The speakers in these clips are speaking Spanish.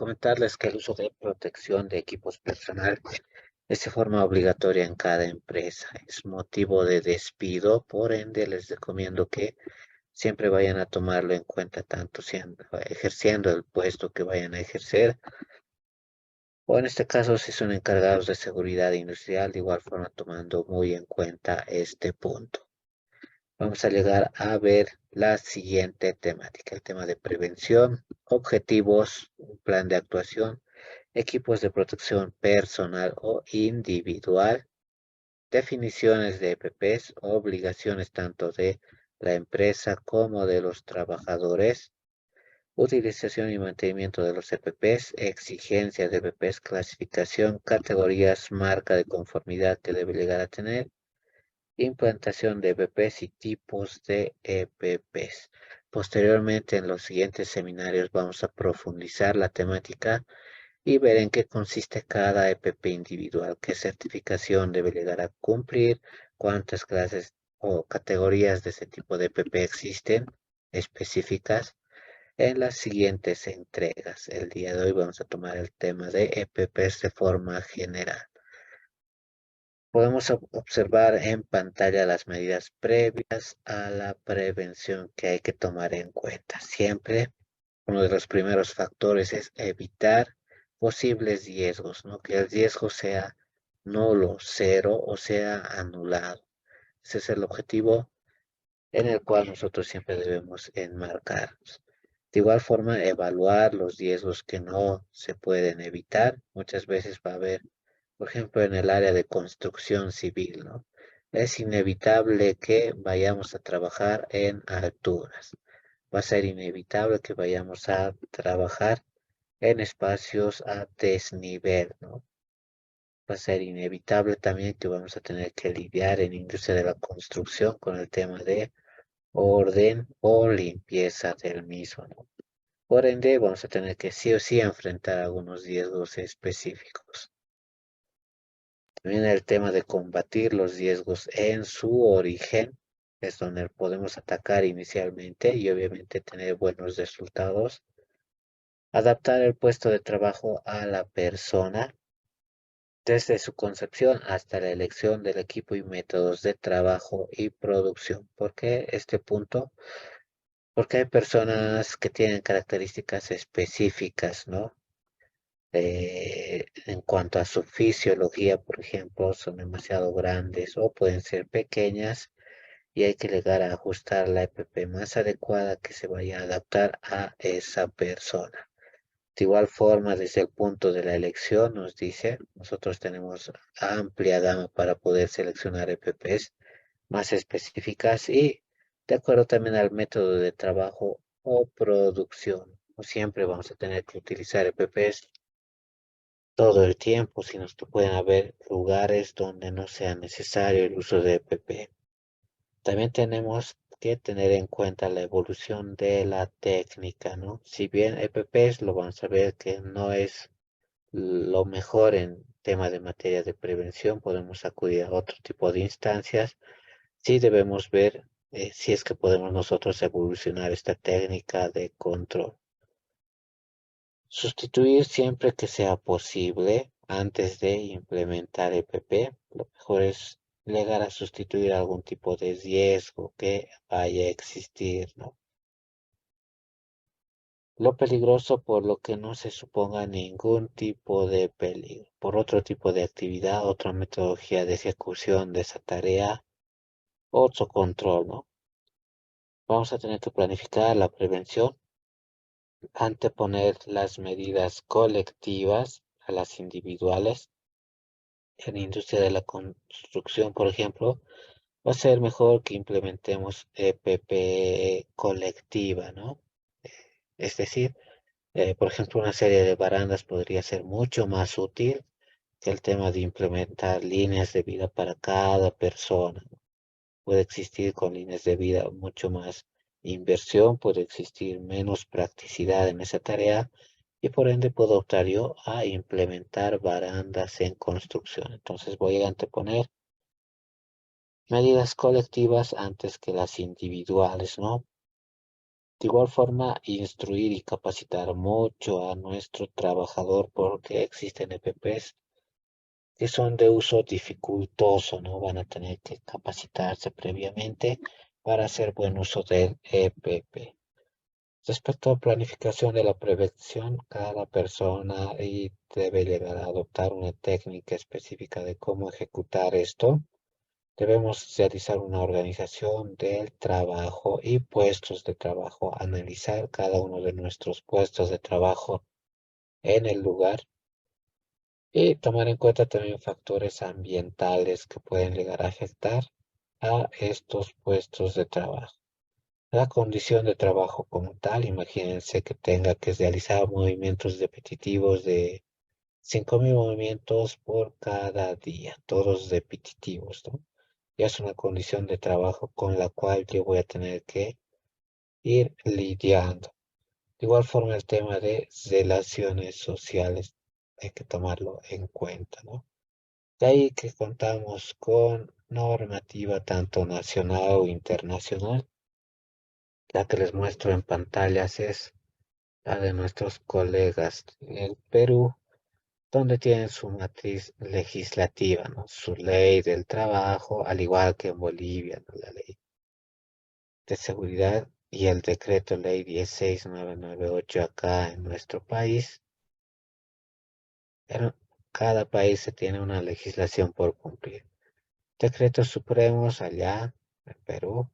comentarles que el uso de protección de equipos personal es de forma obligatoria en cada empresa. Es motivo de despido, por ende les recomiendo que siempre vayan a tomarlo en cuenta, tanto siendo, ejerciendo el puesto que vayan a ejercer, o en este caso si son encargados de seguridad industrial, de igual forma tomando muy en cuenta este punto. Vamos a llegar a ver la siguiente temática, el tema de prevención, objetivos, un plan de actuación, equipos de protección personal o individual, definiciones de EPPs, obligaciones tanto de la empresa como de los trabajadores, utilización y mantenimiento de los EPPs, exigencias de EPPs, clasificación, categorías, marca de conformidad que debe llegar a tener, implantación de EPPs y tipos de EPPs. Posteriormente, en los siguientes seminarios vamos a profundizar la temática y ver en qué consiste cada EPP individual, qué certificación debe llegar a cumplir, cuántas clases o categorías de ese tipo de EPP existen específicas en las siguientes entregas. El día de hoy vamos a tomar el tema de EPPs de forma general. Podemos observar en pantalla las medidas previas a la prevención que hay que tomar en cuenta. Siempre uno de los primeros factores es evitar posibles riesgos, ¿no? Que el riesgo sea nulo, cero o sea anulado. Ese es el objetivo en el cual nosotros siempre debemos enmarcarnos. De igual forma, evaluar los riesgos que no se pueden evitar. Muchas veces va a haber, por ejemplo, en el área de construcción civil, ¿no? Es inevitable que vayamos a trabajar en alturas. Va a ser inevitable que vayamos a trabajar en espacios a desnivel, ¿no? Va a ser inevitable también que vamos a tener que lidiar en industria de la construcción con el tema de orden o limpieza del mismo, ¿no? Por ende, vamos a tener que sí o sí enfrentar algunos riesgos específicos. También el tema de combatir los riesgos en su origen es donde podemos atacar inicialmente y obviamente tener buenos resultados. Adaptar el puesto de trabajo a la persona desde su concepción hasta la elección del equipo y métodos de trabajo y producción. ¿Por qué este punto? Porque hay personas que tienen características específicas, ¿no? En cuanto a su fisiología, por ejemplo, son demasiado grandes o pueden ser pequeñas y hay que llegar a ajustar la EPP más adecuada que se vaya a adaptar a esa persona. De igual forma, desde el punto de la elección, nos dice, nosotros tenemos amplia gama para poder seleccionar EPPs más específicas y de acuerdo también al método de trabajo o producción. No siempre vamos a tener que utilizar EPPs todo el tiempo, sino que pueden haber lugares donde no sea necesario el uso de EPP. También tenemos que tener en cuenta la evolución de la técnica, ¿no? Si bien EPPs lo vamos a ver que no es lo mejor en tema de materia de prevención, podemos acudir a otro tipo de instancias. Sí debemos ver si es que podemos nosotros evolucionar esta técnica de control. Sustituir siempre que sea posible antes de implementar EPP. Lo mejor es llegar a sustituir algún tipo de riesgo que vaya a existir, ¿no? Lo peligroso por lo que no se suponga ningún tipo de peligro. Por otro tipo de actividad, otra metodología de ejecución de esa tarea, otro control, ¿no? Vamos a tener que planificar la prevención, anteponer las medidas colectivas a las individuales. En la industria de la construcción, por ejemplo, va a ser mejor que implementemos EPP colectiva, ¿no? Es decir, por ejemplo, una serie de barandas podría ser mucho más útil que el tema de implementar líneas de vida para cada persona. Puede existir con líneas de vida mucho más inversión, puede existir menos practicidad en esa tarea y por ende puedo optar yo a implementar barandas en construcción. Entonces voy a anteponer medidas colectivas antes que las individuales, ¿no? De igual forma, instruir y capacitar mucho a nuestro trabajador porque existen EPPs que son de uso dificultoso, ¿no? Van a tener que capacitarse previamente para hacer buen uso del EPP. Respecto a planificación de la prevención, cada persona debe llegar a adoptar una técnica específica de cómo ejecutar esto. Debemos realizar una organización del trabajo y puestos de trabajo, analizar cada uno de nuestros puestos de trabajo en el lugar y tomar en cuenta también factores ambientales que pueden llegar a afectar a estos puestos de trabajo. La condición de trabajo como tal, imagínense que tenga que realizar movimientos repetitivos de 5.000 movimientos por cada día, todos repetitivos, ¿no? Ya es una condición de trabajo con la cual yo voy a tener que ir lidiando. De igual forma, el tema de relaciones sociales hay que tomarlo en cuenta, ¿no? De ahí que contamos con normativa tanto nacional o internacional. La que les muestro en pantallas es la de nuestros colegas en el Perú, donde tienen su matriz legislativa, ¿no? Su ley del trabajo, al igual que en Bolivia, ¿no? La ley de seguridad y el decreto ley 16998 acá en nuestro país. Pero cada país se tiene una legislación por cumplir. Decretos supremos allá en Perú,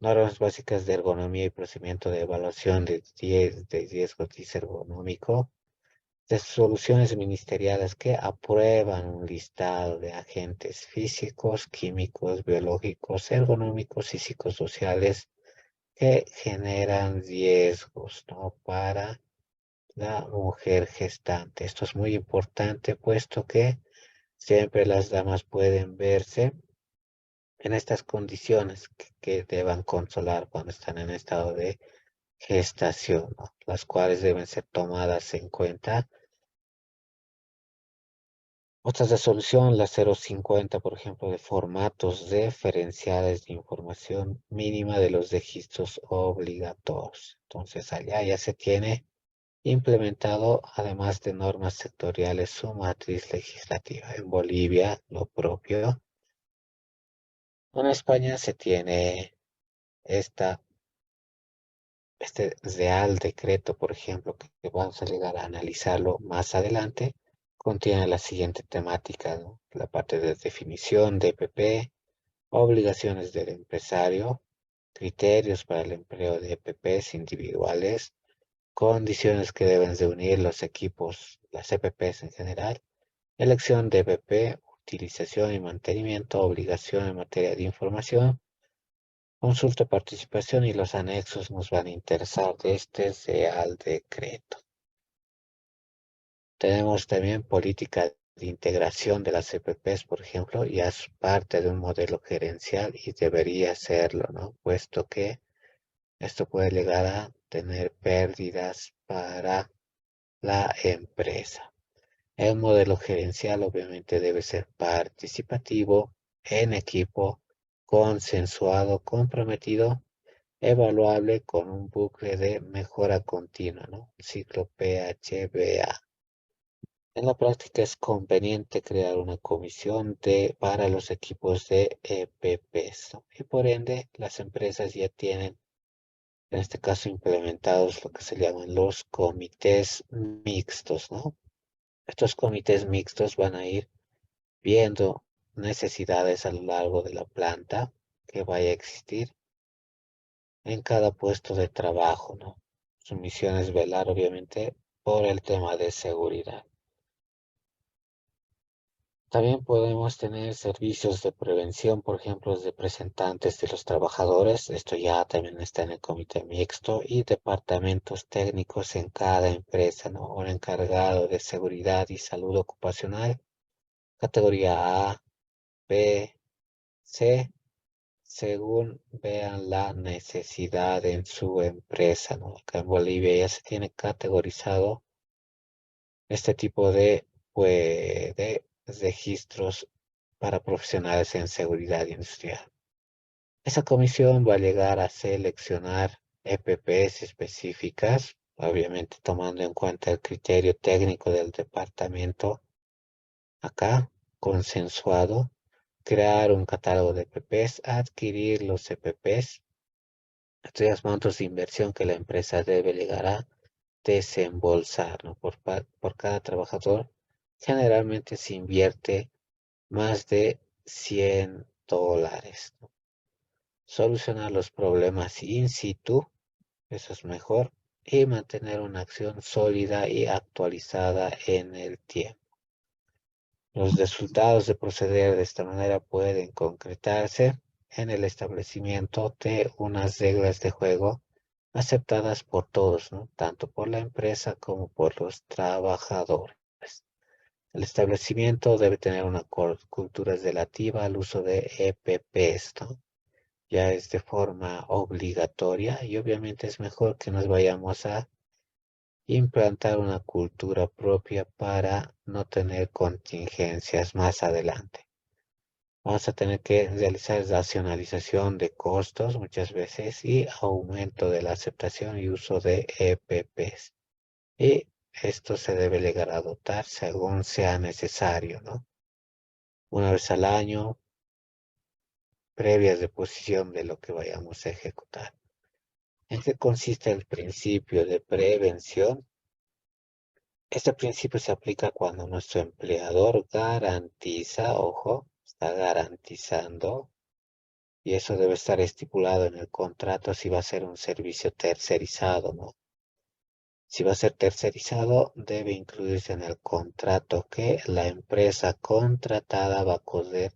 normas básicas de ergonomía y procedimiento de evaluación de riesgo ergonómico, resoluciones ministeriales que aprueban un listado de agentes físicos, químicos, biológicos, ergonómicos y psicosociales que generan riesgos, ¿no? Para la mujer gestante. Esto es muy importante, puesto que siempre las damas pueden verse en estas condiciones que deban controlar cuando están en estado de gestación, ¿no? Las cuales deben ser tomadas en cuenta. Otras de solución, la 050, por ejemplo, de formatos referenciales de información mínima de los registros obligatorios. Entonces, allá ya se tiene implementado, además de normas sectoriales, su matriz legislativa. En Bolivia, lo propio. En España se tiene esta, este Real Decreto, por ejemplo, que vamos a llegar a analizarlo más adelante, contiene la siguiente temática, ¿no? La parte de definición de EPP, obligaciones del empresario, criterios para el empleo de EPPs individuales, condiciones que deben reunir los equipos, las EPPs en general, elección de EPP, utilización y mantenimiento, obligación en materia de información, consulta, participación y los anexos nos van a interesar de este Real Decreto. Tenemos también política de integración de las EPPs, por ejemplo, ya es parte de un modelo gerencial y debería serlo, ¿no? Puesto que esto puede llegar a tener pérdidas para la empresa. El modelo gerencial obviamente debe ser participativo, en equipo, consensuado, comprometido, evaluable con un bucle de mejora continua, ¿no? Ciclo PHBA. En la práctica es conveniente crear una comisión para los equipos de EPPs, ¿no? Y por ende las empresas ya tienen, en este caso, implementados lo que se llaman los comités mixtos, ¿no? Estos comités mixtos van a ir viendo necesidades a lo largo de la planta que vaya a existir en cada puesto de trabajo, ¿no? Su misión es velar, obviamente, por el tema de seguridad. También podemos tener servicios de prevención, por ejemplo, de representantes de los trabajadores. Esto ya también está en el comité mixto y departamentos técnicos en cada empresa, ¿no? Un encargado de seguridad y salud ocupacional, categoría A, B, C, según vean la necesidad en su empresa, ¿no? Acá en Bolivia ya se tiene categorizado este tipo de registros para profesionales en seguridad industrial. Esa comisión va a llegar a seleccionar EPPs específicas, obviamente tomando en cuenta el criterio técnico del departamento acá, consensuado, crear un catálogo de EPPs, adquirir los EPPs, aquellos montos de inversión que la empresa debe llegar a desembolsar, ¿no? Por cada trabajador, generalmente se invierte más de $100, ¿no? Solucionar los problemas in situ, eso es mejor, y mantener una acción sólida y actualizada en el tiempo. Los resultados de proceder de esta manera pueden concretarse en el establecimiento de unas reglas de juego aceptadas por todos, ¿no? Tanto por la empresa como por los trabajadores. El establecimiento debe tener una cultura relativa al uso de EPPs, ¿no? Ya es de forma obligatoria y obviamente es mejor que nos vayamos a implantar una cultura propia para no tener contingencias más adelante. Vamos a tener que realizar racionalización de costos muchas veces y aumento de la aceptación y uso de EPPs. Y esto se debe llegar a adoptar según sea necesario, ¿no? Una vez al año, previa deposición de lo que vayamos a ejecutar. ¿En qué consiste el principio de prevención? Este principio se aplica cuando nuestro empleador garantiza, ojo, está garantizando, y eso debe estar estipulado en el contrato si va a ser un servicio tercerizado, ¿no? Si va a ser tercerizado, debe incluirse en el contrato que la empresa contratada va a cubrir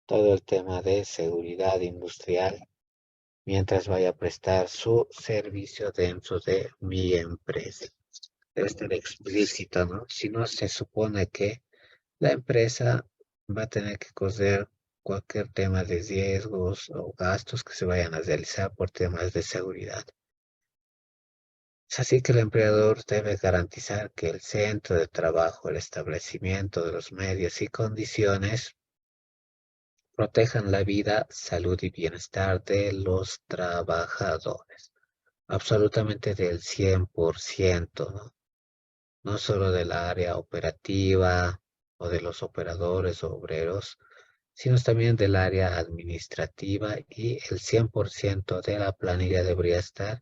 todo el tema de seguridad industrial mientras vaya a prestar su servicio dentro de mi empresa. Debe estar explícito, ¿no? Si no, se supone que la empresa va a tener que cubrir cualquier tema de riesgos o gastos que se vayan a realizar por temas de seguridad. Es así que el empleador debe garantizar que el centro de trabajo, el establecimiento de los medios y condiciones protejan la vida, salud y bienestar de los trabajadores. Absolutamente del 100%, ¿no? No solo del área operativa o de los operadores o obreros, sino también del área administrativa y el 100% de la planilla debería estar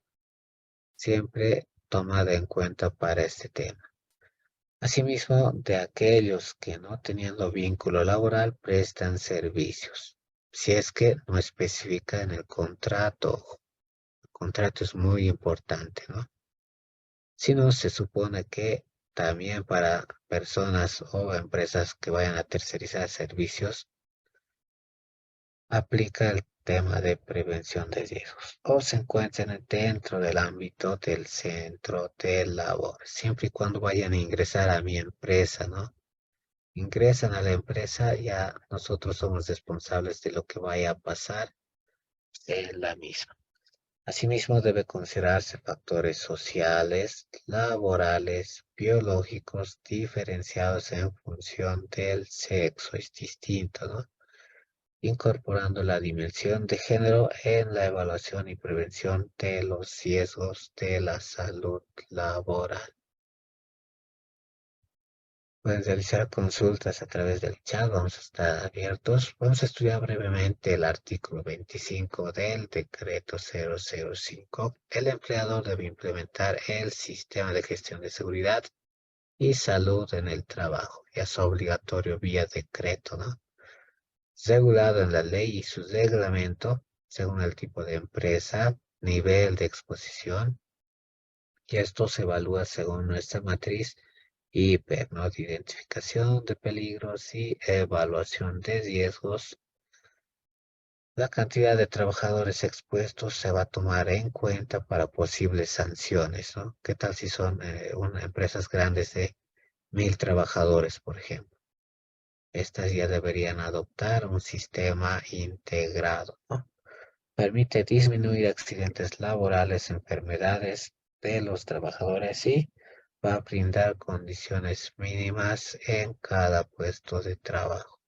siempre tomada en cuenta para este tema. Asimismo, de aquellos que no teniendo vínculo laboral prestan servicios. Si es que no especifica en el contrato, el contrato es muy importante, ¿no? Si no, se supone que también para personas o empresas que vayan a tercerizar servicios, aplica el tema de prevención de riesgos o se encuentren dentro del ámbito del centro de labor, siempre y cuando vayan a ingresar a mi empresa, ¿no? Ingresan a la empresa, ya nosotros somos responsables de lo que vaya a pasar en la misma. Asimismo, debe considerarse factores sociales, laborales, biológicos, diferenciados en función del sexo, es distinto, ¿no? Incorporando la dimensión de género en la evaluación y prevención de los riesgos de la salud laboral. Pueden realizar consultas a través del chat, vamos a estar abiertos. Vamos a estudiar brevemente el artículo 25 del decreto 005. El empleador debe implementar el sistema de gestión de seguridad y salud en el trabajo. Ya es obligatorio vía decreto, ¿no? Regulado en la ley y su reglamento, según el tipo de empresa, nivel de exposición, y esto se evalúa según nuestra matriz IPER, ¿no? De identificación de peligros y evaluación de riesgos. La cantidad de trabajadores expuestos se va a tomar en cuenta para posibles sanciones, ¿no? ¿Qué tal si son empresas grandes de 1.000 trabajadores, por ejemplo? Estas ya deberían adoptar un sistema integrado, ¿no? Permite disminuir accidentes laborales, enfermedades de los trabajadores y va a brindar condiciones mínimas en cada puesto de trabajo.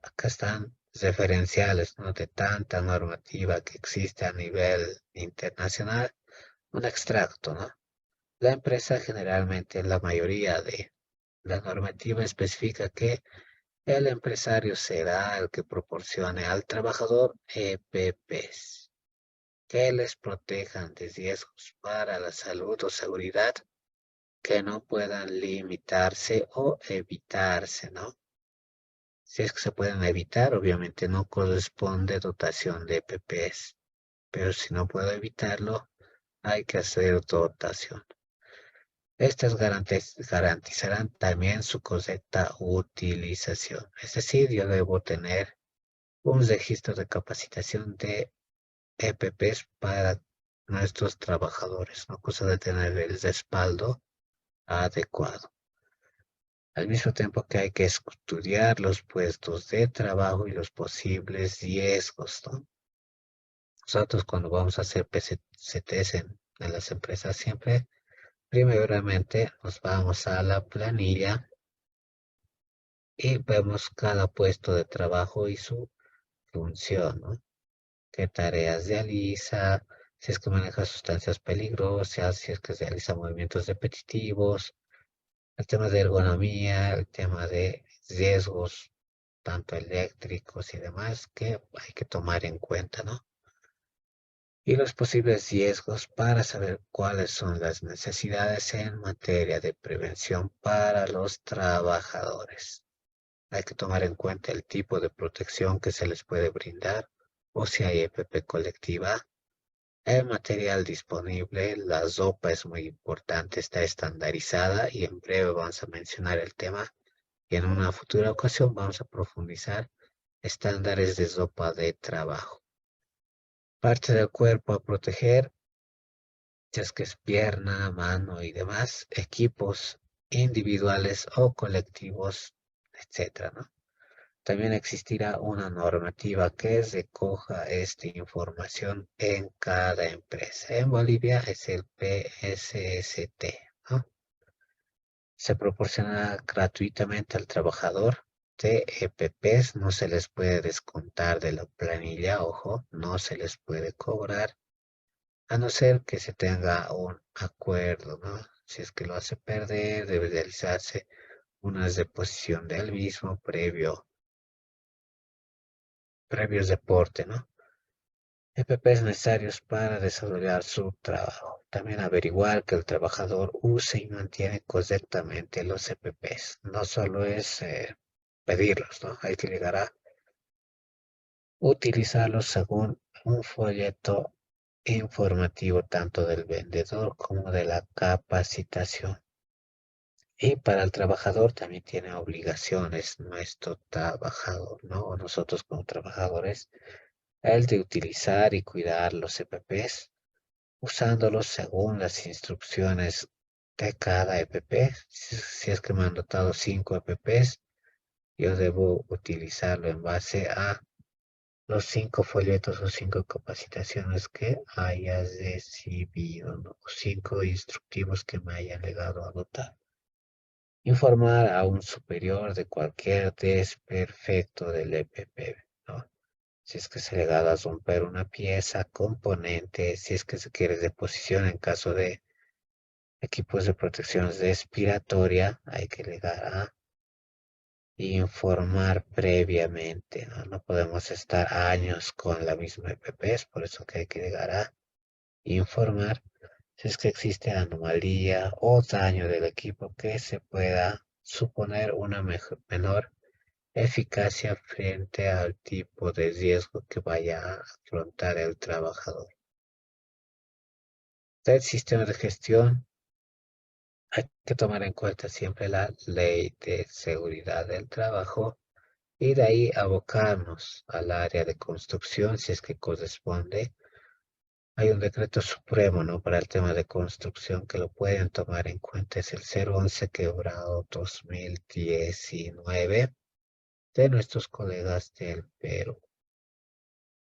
Acá están referenciales, ¿no? De tanta normativa que existe a nivel internacional, un extracto, ¿no? La empresa generalmente, la mayoría de la normativa especifica que el empresario será el que proporcione al trabajador EPPs que les protejan de riesgos para la salud o seguridad que no puedan limitarse o evitarse, ¿no? Si es que se pueden evitar, obviamente no corresponde dotación de EPPs, pero si no puedo evitarlo, hay que hacer dotación. Estas garantizarán también su correcta utilización. Es decir, yo debo tener un registro de capacitación de EPPs para nuestros trabajadores, ¿no? Cosa de tener el respaldo adecuado. Al mismo tiempo que hay que estudiar los puestos de trabajo y los posibles riesgos, ¿no? Nosotros cuando vamos a hacer PCTs en las empresas siempre, primeramente nos vamos a la planilla y vemos cada puesto de trabajo y su función, ¿no? Qué tareas realiza, si es que maneja sustancias peligrosas, si es que realiza movimientos repetitivos, el tema de ergonomía, el tema de riesgos, tanto eléctricos y demás, que hay que tomar en cuenta, ¿no? Y los posibles riesgos para saber cuáles son las necesidades en materia de prevención para los trabajadores. Hay que tomar en cuenta el tipo de protección que se les puede brindar o si hay EPP colectiva. El material disponible, la ropa es muy importante, está estandarizada y en breve vamos a mencionar el tema y en una futura ocasión vamos a profundizar estándares de ropa de trabajo. Parte del cuerpo a proteger, ya es que es pierna, mano y demás, equipos individuales o colectivos, etcétera, ¿no? También existirá una normativa que recoja esta información en cada empresa. En Bolivia es el PSST, ¿no? Se proporciona gratuitamente al trabajador de EPPs, no se les puede descontar de la planilla, ojo, no se les puede cobrar, a no ser que se tenga un acuerdo, ¿no? Si es que lo hace perder, debe realizarse una reposición del mismo previos deporte, ¿no? EPPs necesarios para desarrollar su trabajo. También averiguar que el trabajador use y mantiene correctamente los EPPs. No solo es pedirlos, ¿no? Hay que llegar a utilizarlos según un folleto informativo tanto del vendedor como de la capacitación. Y para el trabajador también tiene obligaciones nuestro trabajador, ¿no? O nosotros como trabajadores, el de utilizar y cuidar los EPPs usándolos según las instrucciones de cada EPP. Si es que me han dotado 5 EPPs, yo debo utilizarlo en base a los 5 folletos o 5 capacitaciones que haya recibido, ¿no? O 5 instructivos que me hayan legado a dotar. Informar a un superior de cualquier desperfecto del EPP, ¿no? Si es que se le da a romper una pieza, componente, si es que se quiere reposición en caso de equipos de protección respiratoria, hay que llegar a informar previamente, ¿no? No podemos estar años con la misma EPP, es por eso que hay que llegar a informar si es que existe anomalía o daño del equipo que se pueda suponer una menor eficacia frente al tipo de riesgo que vaya a afrontar el trabajador. Del sistema de gestión hay que tomar en cuenta siempre la ley de seguridad del trabajo y de ahí abocarnos al área de construcción si es que corresponde. Hay un decreto supremo, ¿no? Para el tema de construcción que lo pueden tomar en cuenta. Es el 011 quebrado 2019 de nuestros colegas del Perú.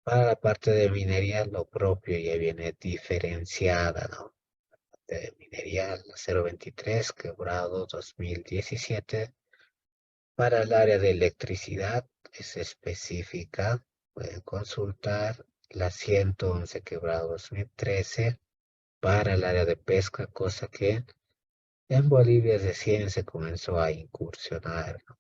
Para la parte de minería, lo propio ya viene diferenciada, ¿no? De minería, la 023 quebrado 2017 Para el área de electricidad es específica. Pueden consultar la 111 quebrado 2013 para el área de pesca, cosa que en Bolivia recién se comenzó a incursionar, ¿no?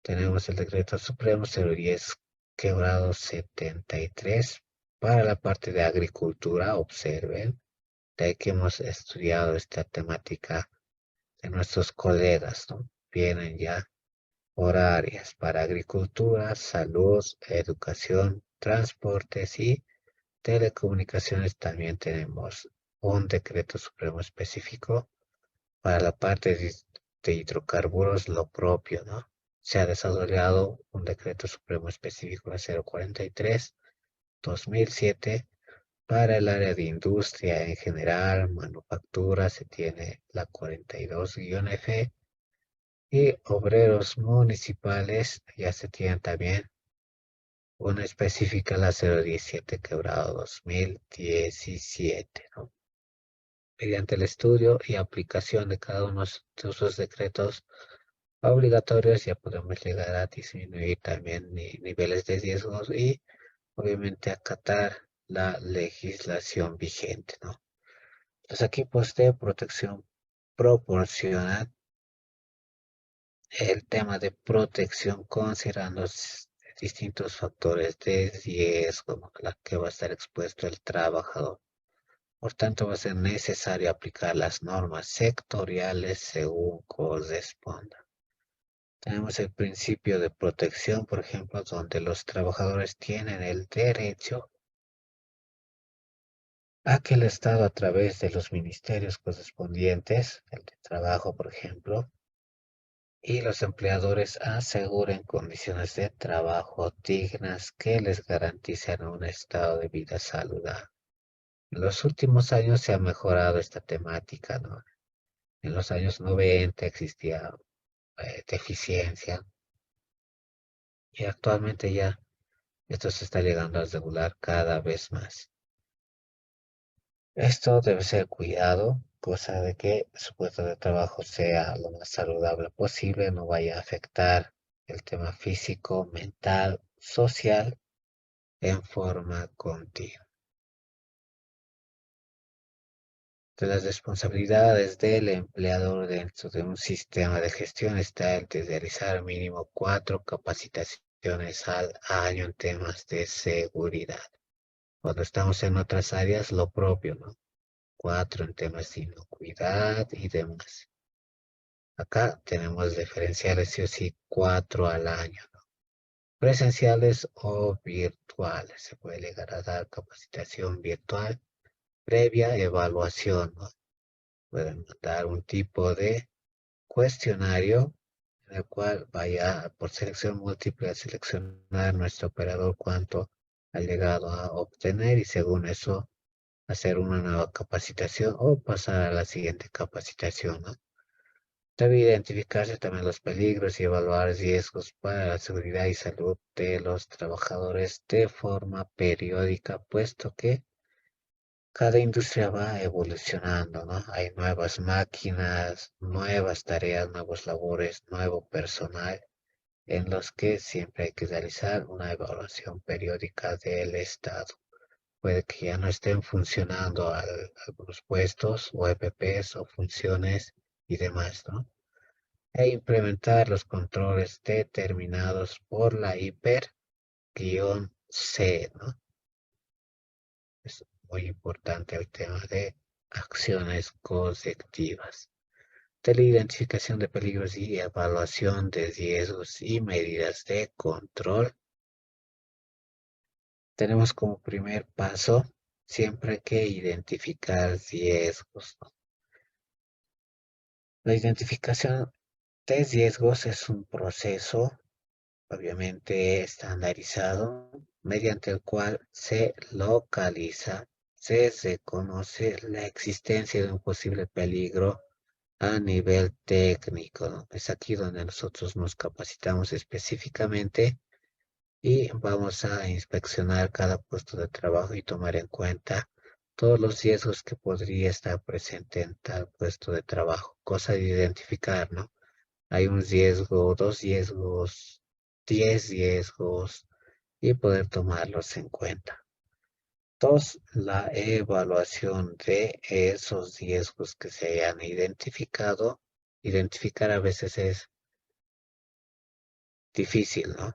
Tenemos el decreto supremo 010 quebrado 73 para la parte de agricultura. Observen, de que hemos estudiado esta temática de nuestros colegas, ¿no? Vienen ya horarias para agricultura, salud, educación, transportes y telecomunicaciones. También tenemos un decreto supremo específico para la parte de hidrocarburos, lo propio, ¿no? Se ha desarrollado un decreto supremo específico de 043/2007 para el área de industria en general, manufactura, se tiene la 42-F y obreros municipales, ya se tiene también una específica, la 017 quebrado 2017, ¿no? Mediante el estudio y aplicación de cada uno de esos decretos obligatorios ya podemos llegar a disminuir también niveles de riesgos y obviamente acatar la legislación vigente, ¿no? Los equipos de protección proporcionan el tema de protección considerando distintos factores de riesgo a la que va a estar expuesto el trabajador. Por tanto, va a ser necesario aplicar las normas sectoriales según corresponda. Tenemos el principio de protección, por ejemplo, donde los trabajadores tienen el derecho a que el Estado, a través de los ministerios correspondientes, el de trabajo, por ejemplo, y los empleadores aseguren condiciones de trabajo dignas que les garanticen un estado de vida saludable. En los últimos años se ha mejorado esta temática, ¿no? En los años 90 existía deficiencia y actualmente ya esto se está llegando a regular cada vez más. Esto debe ser cuidado, cosa de que su puesto de trabajo sea lo más saludable posible, no vaya a afectar el tema físico, mental, social en forma continua. De las responsabilidades del empleador dentro de un sistema de gestión está el de realizar mínimo 4 capacitaciones al año en temas de seguridad. Cuando estamos en otras áreas, lo propio, ¿no? 4 en temas de inocuidad y demás. Acá tenemos diferenciales, sí o sí, 4 al año, ¿no? Presenciales o virtuales. Se puede llegar a dar capacitación virtual previa evaluación, ¿no? Pueden mandar un tipo de cuestionario en el cual vaya por selección múltiple a seleccionar nuestro operador cuánto ha llegado a obtener y según eso hacer una nueva capacitación o pasar a la siguiente capacitación, ¿no? Debe identificarse también los peligros y evaluar riesgos para la seguridad y salud de los trabajadores de forma periódica, puesto que cada industria va evolucionando, ¿no? Hay nuevas máquinas, nuevas tareas, nuevos labores, nuevo personal, en los que siempre hay que realizar una evaluación periódica del estado. Puede que ya no estén funcionando algunos puestos o EPPs o funciones y demás, ¿no? E implementar los controles determinados por la hiper-C, ¿no? Es muy importante el tema de acciones colectivas, de la identificación de peligros y evaluación de riesgos y medidas de control. Tenemos como primer paso siempre que identificar riesgos, ¿no? La identificación de riesgos es un proceso obviamente estandarizado, mediante el cual se localiza, se reconoce la existencia de un posible peligro a nivel técnico, ¿no? Es aquí donde nosotros nos capacitamos específicamente y vamos a inspeccionar cada puesto de trabajo y tomar en cuenta todos los riesgos que podría estar presente en tal puesto de trabajo, cosa de identificar, ¿no? hay un riesgo, dos riesgos, 10 riesgos y poder tomarlos en cuenta. Dos, la evaluación de esos riesgos que se hayan identificado. Identificar a veces es difícil, ¿no?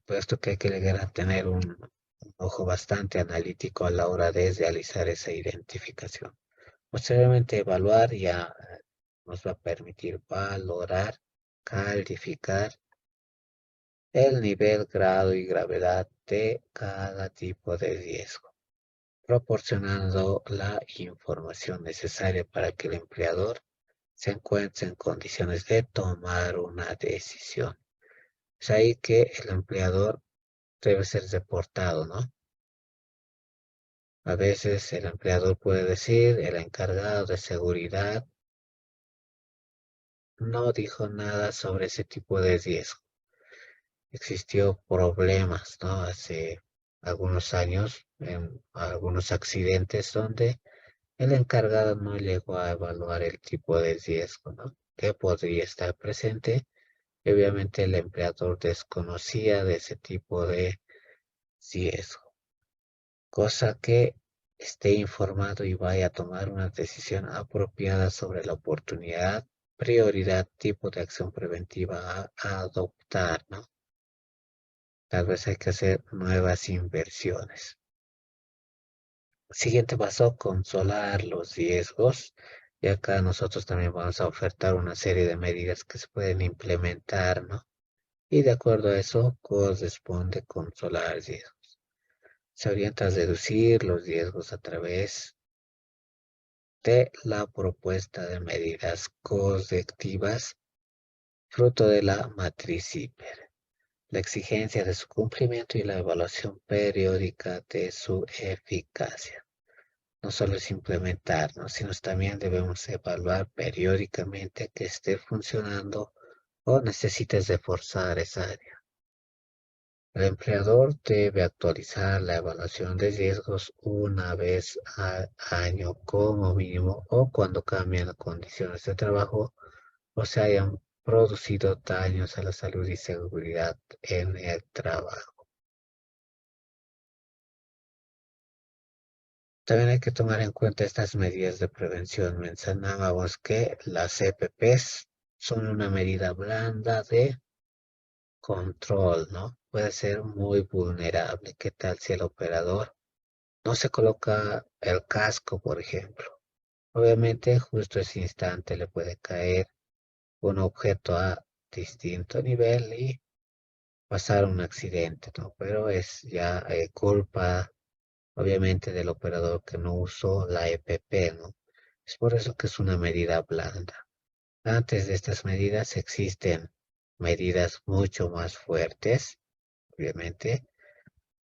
Puesto que hay que llegar a tener un ojo bastante analítico a la hora de realizar esa identificación. Posteriormente, evaluar ya nos va a permitir valorar, calificar el nivel, grado y gravedad de cada tipo de riesgo, proporcionando la información necesaria para que el empleador se encuentre en condiciones de tomar una decisión. Es ahí que el empleador debe ser reportado, ¿no? A veces el empleador puede decir, el encargado de seguridad no dijo nada sobre ese tipo de riesgo. Existió problemas, ¿no? Hace algunos años, en algunos accidentes donde el encargado no llegó a evaluar el tipo de riesgo, ¿no? Que podría estar presente. Y obviamente el empleador desconocía de ese tipo de riesgo, cosa que esté informado y vaya a tomar una decisión apropiada sobre la oportunidad, prioridad, tipo de acción preventiva a adoptar, ¿no? Tal vez hay que hacer nuevas inversiones. Siguiente paso, controlar los riesgos. Y acá nosotros también vamos a ofertar una serie de medidas que se pueden implementar, ¿no? Y de acuerdo a eso corresponde controlar riesgos. Se orienta a reducir los riesgos a través de la propuesta de medidas correctivas fruto de la matriz IPER, la exigencia de su cumplimiento y la evaluación periódica de su eficacia. No solo es implementarnos, sino también debemos evaluar periódicamente que esté funcionando o necesites reforzar esa área. El empleador debe actualizar la evaluación de riesgos una vez al año como mínimo o cuando cambien las condiciones de trabajo o se hayan producido daños a la salud y seguridad en el trabajo. También hay que tomar en cuenta estas medidas de prevención. Mencionábamos que las EPPs son una medida blanda de control, ¿no? Puede ser muy vulnerable. ¿Qué tal si el operador no se coloca el casco, por ejemplo? Obviamente, justo ese instante le puede caer un objeto a distinto nivel y pasar un accidente, ¿no? Pero es ya culpa, obviamente, del operador que no usó la EPP, ¿no? Es por eso que es una medida blanda. Antes de estas medidas existen medidas mucho más fuertes, obviamente.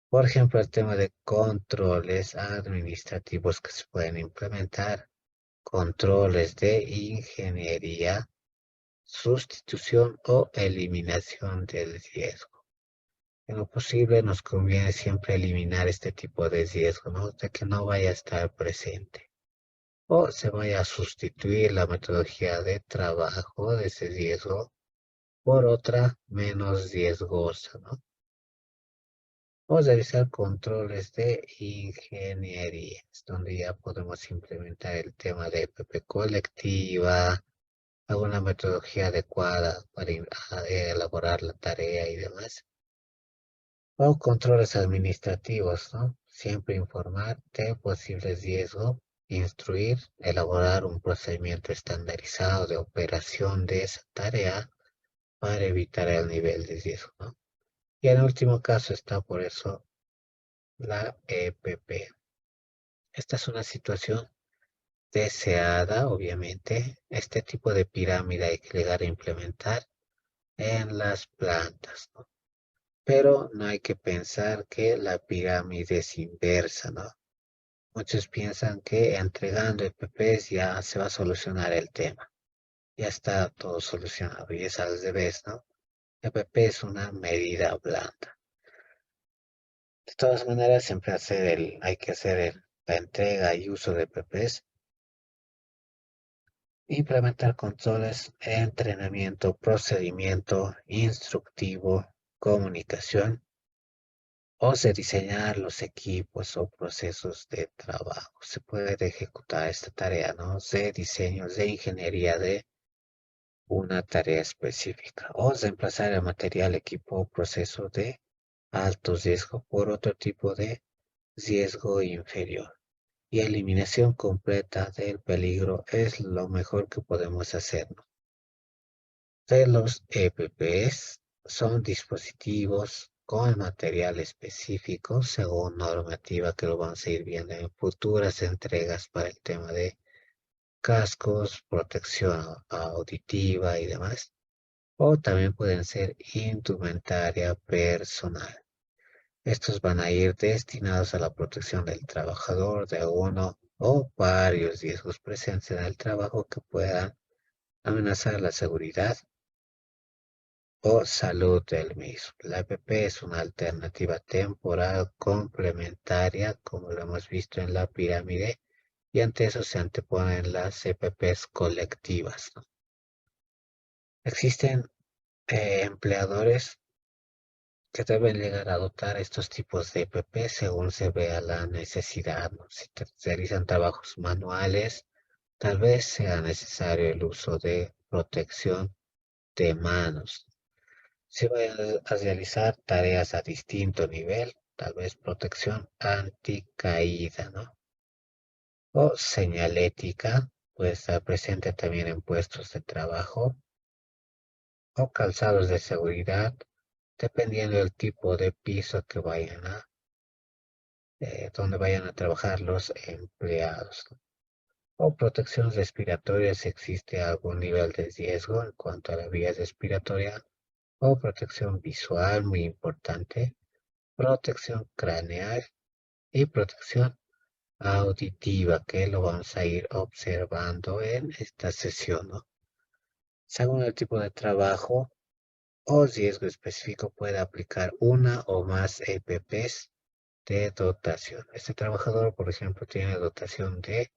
Por ejemplo, el tema de controles administrativos que se pueden implementar, controles de ingeniería, sustitución o eliminación del riesgo. En lo posible nos conviene siempre eliminar este tipo de riesgo, ¿no? De que no vaya a estar presente o se vaya a sustituir la metodología de trabajo de ese riesgo por otra menos riesgosa, ¿no? O realizar controles de ingeniería, donde ya podemos implementar el tema de EPP colectiva, alguna metodología adecuada para elaborar la tarea y demás. O controles administrativos, ¿no? Siempre informar de posibles riesgos, instruir, elaborar un procedimiento estandarizado de operación de esa tarea para evitar el nivel de riesgo, ¿no? Y en último caso está por eso la EPP. Esta es una situación deseada, obviamente. Este tipo de pirámide hay que llegar a implementar en las plantas, ¿no? Pero no hay que pensar que la pirámide es inversa, ¿no? Muchos piensan que entregando EPPs ya se va a solucionar el tema. Ya está todo solucionado y es al revés, ¿no? EPP es una medida blanda. De todas maneras, siempre hay que hacer la entrega y uso de EPPs Implementar controles, entrenamiento, procedimiento, instructivo, comunicación, o se diseñar los equipos o procesos de trabajo. Se puede ejecutar esta tarea, ¿no? De diseños de ingeniería de una tarea específica. O reemplazar el material, equipo o proceso de alto riesgo por otro tipo de riesgo inferior. Y eliminación completa del peligro es lo mejor que podemos hacer, ¿no? De los EPPs son dispositivos con material específico según normativa que lo vamos a ir viendo en futuras entregas para el tema de cascos, protección auditiva y demás. O también pueden ser indumentaria personal. Estos van a ir destinados a la protección del trabajador de uno o varios riesgos presentes en el trabajo que puedan amenazar la seguridad o salud del mismo. La EPP es una alternativa temporal complementaria, como lo hemos visto en la pirámide, y ante eso se anteponen las EPPs colectivas, ¿no? Existen empleadores que deben llegar a adoptar estos tipos de EPP según se vea la necesidad, ¿no? Si se realizan trabajos manuales, tal vez sea necesario el uso de protección de manos. Se van a realizar tareas a distinto nivel, tal vez protección anticaída, ¿no? O señalética, puede estar presente también en puestos de trabajo o calzados de seguridad, dependiendo del tipo de piso que vayan a, donde vayan a trabajar los empleados, ¿no? O protección respiratoria si existe algún nivel de riesgo en cuanto a la vía respiratoria, o protección visual, muy importante, protección craneal y protección auditiva, que lo vamos a ir observando en esta sesión, ¿no? Según el tipo de trabajo o riesgo específico, puede aplicar una o más EPPs de dotación. Este trabajador, por ejemplo, tiene dotación de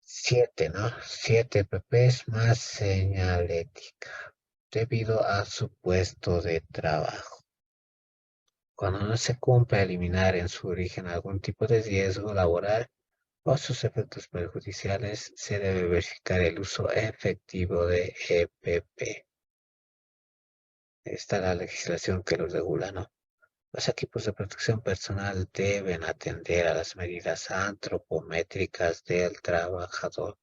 7, ¿no? 7 EPPs más señalética, debido a su puesto de trabajo. Cuando no se cumpla eliminar en su origen algún tipo de riesgo laboral o sus efectos perjudiciales, se debe verificar el uso efectivo de EPP. Está la legislación que lo regula, ¿no? Los equipos de protección personal deben atender a las medidas antropométricas del trabajador.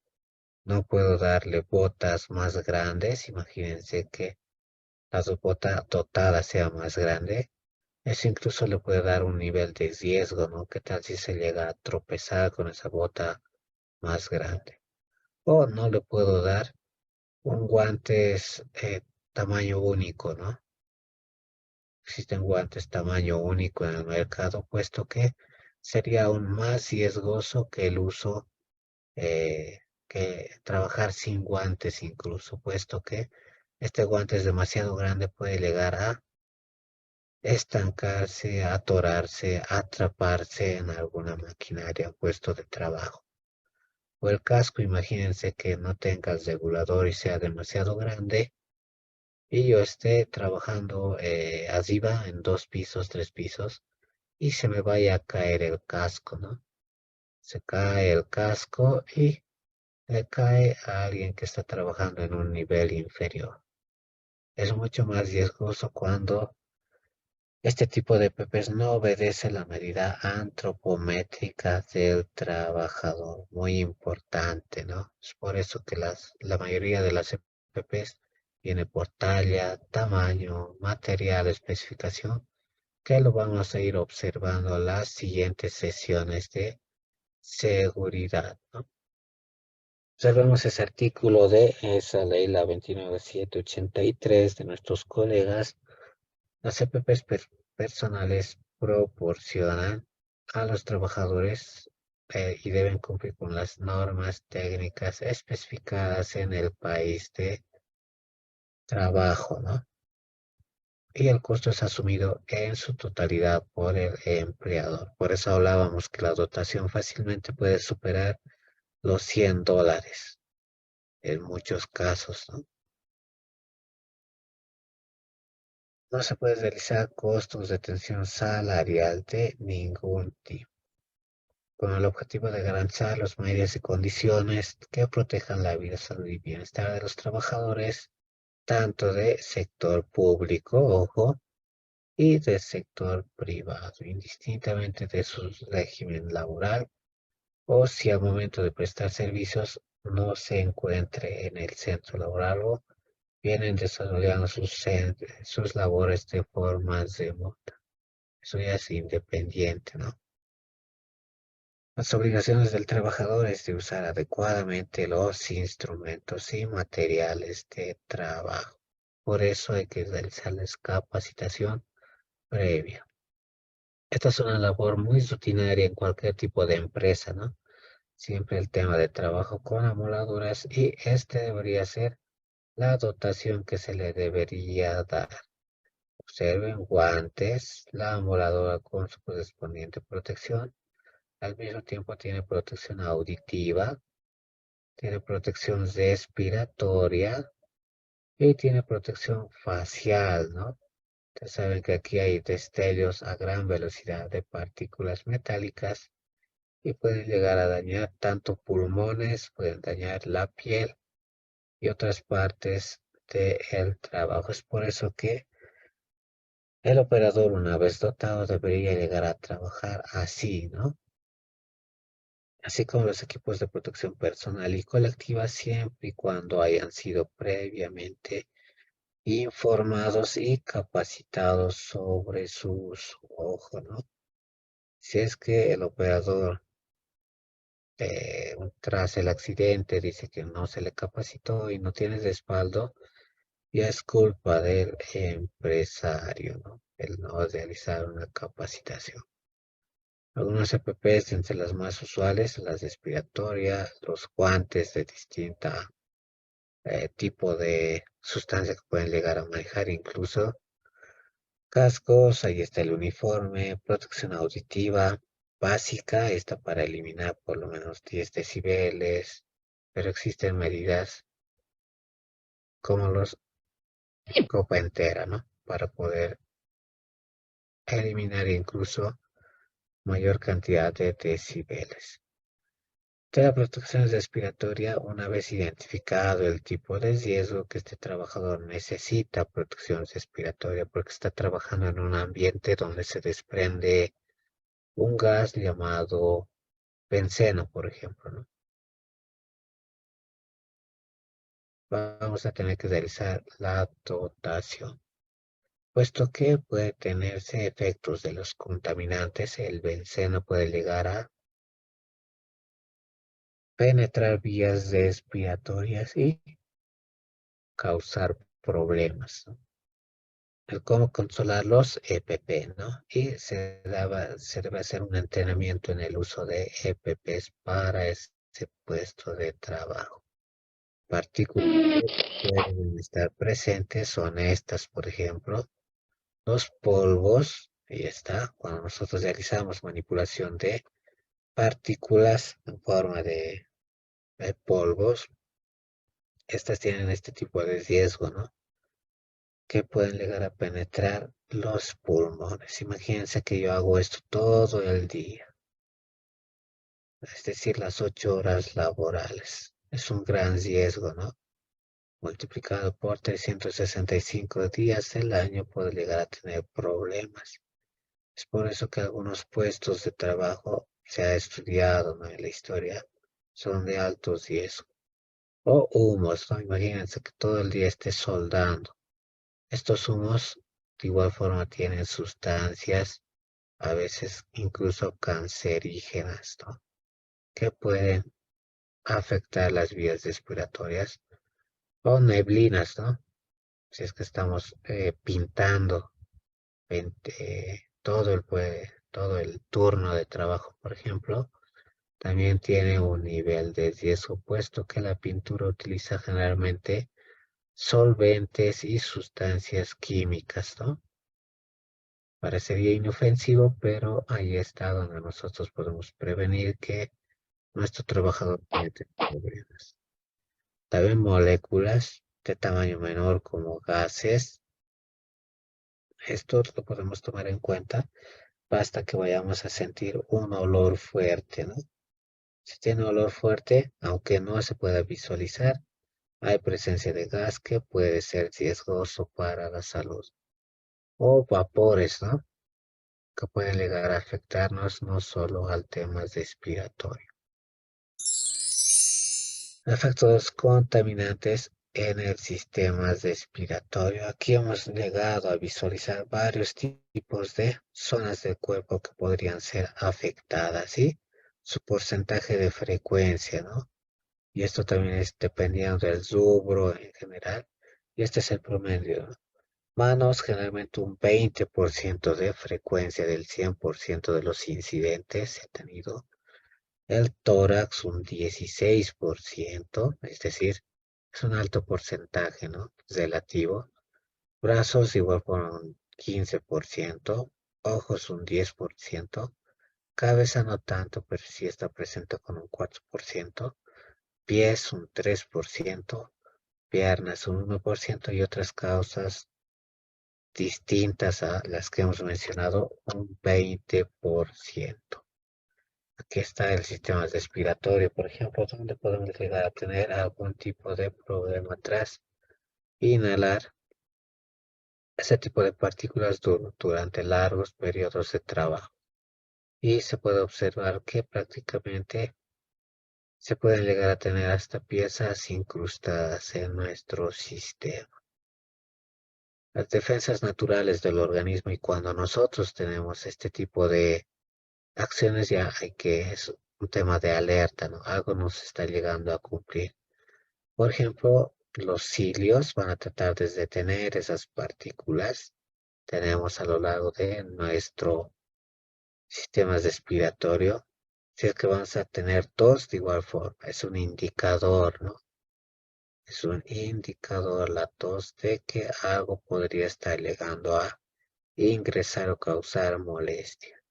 No puedo darle botas más grandes. Imagínense que la bota totada sea más grande. Eso incluso le puede dar un nivel de riesgo, ¿no? ¿Qué tal si se llega a tropezar con esa bota más grande? O no le puedo dar un guantes tamaño único, ¿no? Existen guantes tamaño único en el mercado, puesto que sería aún más riesgoso que el uso, que trabajar sin guantes incluso, puesto que este guante es demasiado grande, puede llegar a estancarse, atorarse, atraparse en alguna maquinaria, puesto de trabajo. O el casco, imagínense que no tenga el regulador y sea demasiado grande y yo esté trabajando arriba en 2 pisos, 3 pisos y se me vaya a caer el casco, ¿no? Se cae el casco y le cae a alguien que está trabajando en un nivel inferior. Es mucho más riesgoso cuando este tipo de PPs no obedece la medida antropométrica del trabajador. Muy importante, ¿no? Es por eso que la mayoría de las PPs viene por talla, tamaño, material, especificación, que lo vamos a ir observando las siguientes sesiones de seguridad, ¿no? Observemos ese artículo de esa ley, la 29783 de nuestros colegas. Las EPPs personales proporcionan a los trabajadores y deben cumplir con las normas técnicas especificadas en el país de trabajo, ¿no? Y el costo es asumido en su totalidad por el empleador. Por eso hablábamos que la dotación fácilmente puede superar los $100 en muchos casos, ¿no? No se puede realizar costos de atención salarial de ningún tipo, con el objetivo de garantizar los medios y condiciones que protejan la vida, salud y bienestar de los trabajadores, tanto de sector público, ojo, y del sector privado, indistintamente de su régimen laboral o si al momento de prestar servicios no se encuentre en el centro laboral o vienen desarrollando sus labores de forma remota. Eso ya es independiente, ¿no? Las obligaciones del trabajador es de usar adecuadamente los instrumentos y materiales de trabajo. Por eso hay que realizarles capacitación previa. Esta es una labor muy rutinaria en cualquier tipo de empresa, ¿no? Siempre el tema de trabajo con amoladuras y este debería ser la dotación que se le debería dar. Observen guantes, la amoladora con su correspondiente protección. Al mismo tiempo tiene protección auditiva, tiene protección respiratoria y tiene protección facial, ¿no? Ustedes saben que aquí hay destellos a gran velocidad de partículas metálicas y pueden llegar a dañar tanto pulmones, pueden dañar la piel y otras partes del trabajo. Es por eso que el operador, una vez dotado, debería llegar a trabajar así, ¿no? Así como los equipos de protección personal y colectiva, siempre y cuando hayan sido previamente informados y capacitados sobre su uso. Ojo, ¿no? Si es que el operador tras el accidente dice que no se le capacitó y no tiene respaldo, ya es culpa del empresario, ¿no? El no realizar una capacitación. Algunos EPPs entre las más usuales, las respiratorias, los guantes de distinta tipo de sustancia que pueden llegar a manejar, incluso cascos, ahí está el uniforme, protección auditiva básica, está para eliminar por lo menos 10 decibeles, pero existen medidas como los copa entera, ¿no? Para poder eliminar incluso mayor cantidad de decibeles. De la protección respiratoria, una vez identificado el tipo de riesgo que este trabajador necesita protección respiratoria porque está trabajando en un ambiente donde se desprende un gas llamado benceno, por ejemplo, ¿no? Vamos a tener que realizar la dotación, puesto que puede tenerse efectos de los contaminantes. El benceno puede llegar a penetrar vías respiratorias y causar problemas, ¿no? El cómo controlar los EPP, ¿no? Y se debe hacer un entrenamiento en el uso de EPPs para ese puesto de trabajo. Partículas que pueden estar presentes son estas, por ejemplo, los polvos, ahí está, cuando nosotros realizamos manipulación de partículas en forma de polvos, estas tienen este tipo de riesgo, ¿no? Que pueden llegar a penetrar los pulmones. Imagínense que yo hago esto todo el día, es decir, las 8 horas laborales. Es un gran riesgo, ¿no? Multiplicado por 365 días del año puede llegar a tener problemas. Es por eso que algunos puestos de trabajo se ha estudiado, ¿no? En la historia son de alto riesgo. O humos, ¿no? Imagínense que todo el día esté soldando. Estos humos de igual forma tienen sustancias, a veces incluso cancerígenas, ¿no? Que pueden afectar las vías respiratorias o neblinas, ¿no? Si es que estamos pintando todo el turno de trabajo, por ejemplo, también tiene un nivel de riesgo, puesto que la pintura utiliza generalmente solventes y sustancias químicas, ¿no? Parecería inofensivo, pero ahí está donde nosotros podemos prevenir que nuestro trabajador puede tener problemas. También moléculas de tamaño menor como gases, esto lo podemos tomar en cuenta. Basta que vayamos a sentir un olor fuerte, ¿no? Si tiene olor fuerte, aunque no se pueda visualizar, hay presencia de gas que puede ser riesgoso para la salud. O vapores, ¿no? Que pueden llegar a afectarnos no solo al tema respiratorio. Efectos contaminantes en el sistema respiratorio. Aquí hemos llegado a visualizar varios tipos de zonas del cuerpo que podrían ser afectadas, ¿sí? Su porcentaje de frecuencia, ¿no? Y esto también es dependiendo del rubro en general. Y este es el promedio, ¿no? Manos, generalmente un 20% de frecuencia del 100% de los incidentes se ha tenido. El tórax un 16%, es decir, es un alto porcentaje, ¿no? Relativo. Brazos igual por un 15%, ojos un 10%, cabeza no tanto, pero sí está presente con un 4%, pies un 3%, piernas un 1% y otras causas distintas a las que hemos mencionado un 20%. Aquí está el sistema respiratorio, por ejemplo, donde podemos llegar a tener algún tipo de problema tras inhalar ese tipo de partículas durante largos periodos de trabajo. Y se puede observar que prácticamente se pueden llegar a tener hasta piezas incrustadas en nuestro sistema. Las defensas naturales del organismo y cuando nosotros tenemos este tipo de acciones ya hay que, es un tema de alerta, ¿no? Algo nos está llegando a cumplir. Por ejemplo, los cilios van a tratar de detener esas partículas. Tenemos a lo largo de nuestro sistema respiratorio. Si es que vamos a tener tos de igual forma, es un indicador, ¿no? Es un indicador la tos de que algo podría estar llegando a ingresar o causar molestia.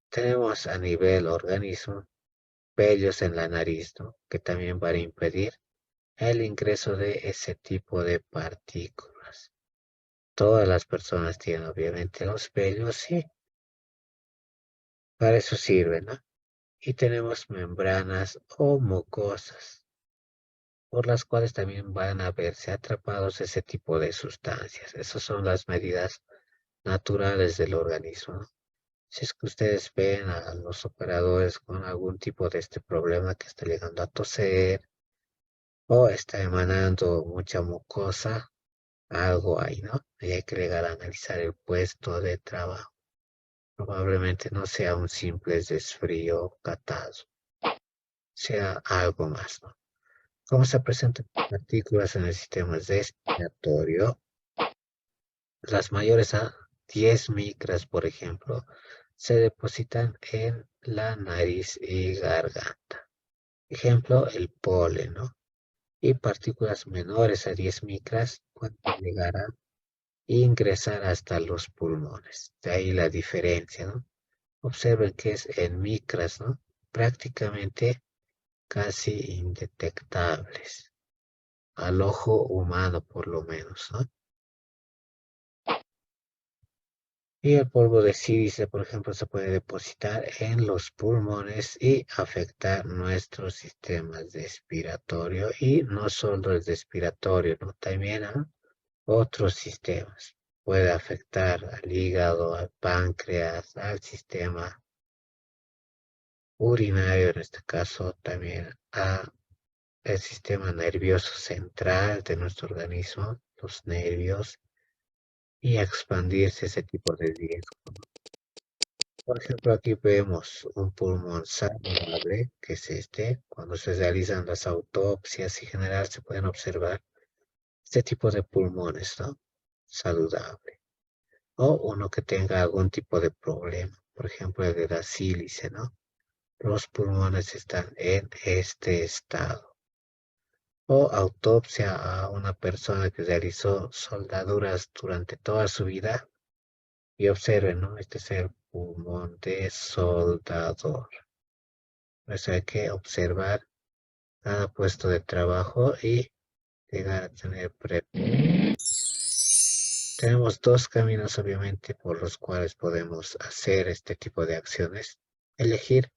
Tenemos a nivel organismo vellos en la nariz, ¿no? Que también van a impedir el ingreso de ese tipo de partículas. Todas las personas tienen obviamente los vellos, sí, para eso sirven, ¿no? Y tenemos membranas o mucosas, por las cuales también van a verse atrapados ese tipo de sustancias. Esas son las medidas naturales del organismo, ¿no? Si es que ustedes ven a los operadores con algún tipo de este problema que está llegando a toser o está emanando mucha mucosa, algo hay, ¿no? Y hay que llegar a analizar el puesto de trabajo. Probablemente no sea un simple resfrío catarro, sea algo más, ¿no? ¿Cómo se presentan partículas en el sistema respiratorio? Las mayores a 10 micras, por ejemplo, se depositan en la nariz y garganta. Ejemplo, el polen, ¿no? Y partículas menores a 10 micras pueden llegar a ingresar hasta los pulmones. De ahí la diferencia, ¿no? Observen que es en micras, ¿no? Prácticamente casi indetectables al ojo humano por lo menos, ¿no? Y el polvo de sílice, por ejemplo, se puede depositar en los pulmones y afectar nuestro sistema respiratorio y no solo el respiratorio, ¿no? También a otros sistemas. Puede afectar al hígado, al páncreas, al sistema urinario, en este caso también a el sistema nervioso central de nuestro organismo, los nervios, y expandirse ese tipo de riesgo. Por ejemplo, aquí vemos un pulmón saludable, que es este. Cuando se realizan las autopsias en general se pueden observar este tipo de pulmones, ¿no? Saludable. O uno que tenga algún tipo de problema. Por ejemplo, el de la sílice, ¿no? Los pulmones están en este estado. O autopsia a una persona que realizó soldaduras durante toda su vida y observen, ¿no? Este es el pulmón de soldador. Por eso hay que observar cada puesto de trabajo y llegar a tener prep. Tenemos dos caminos, obviamente, por los cuales podemos hacer este tipo de acciones. Elegir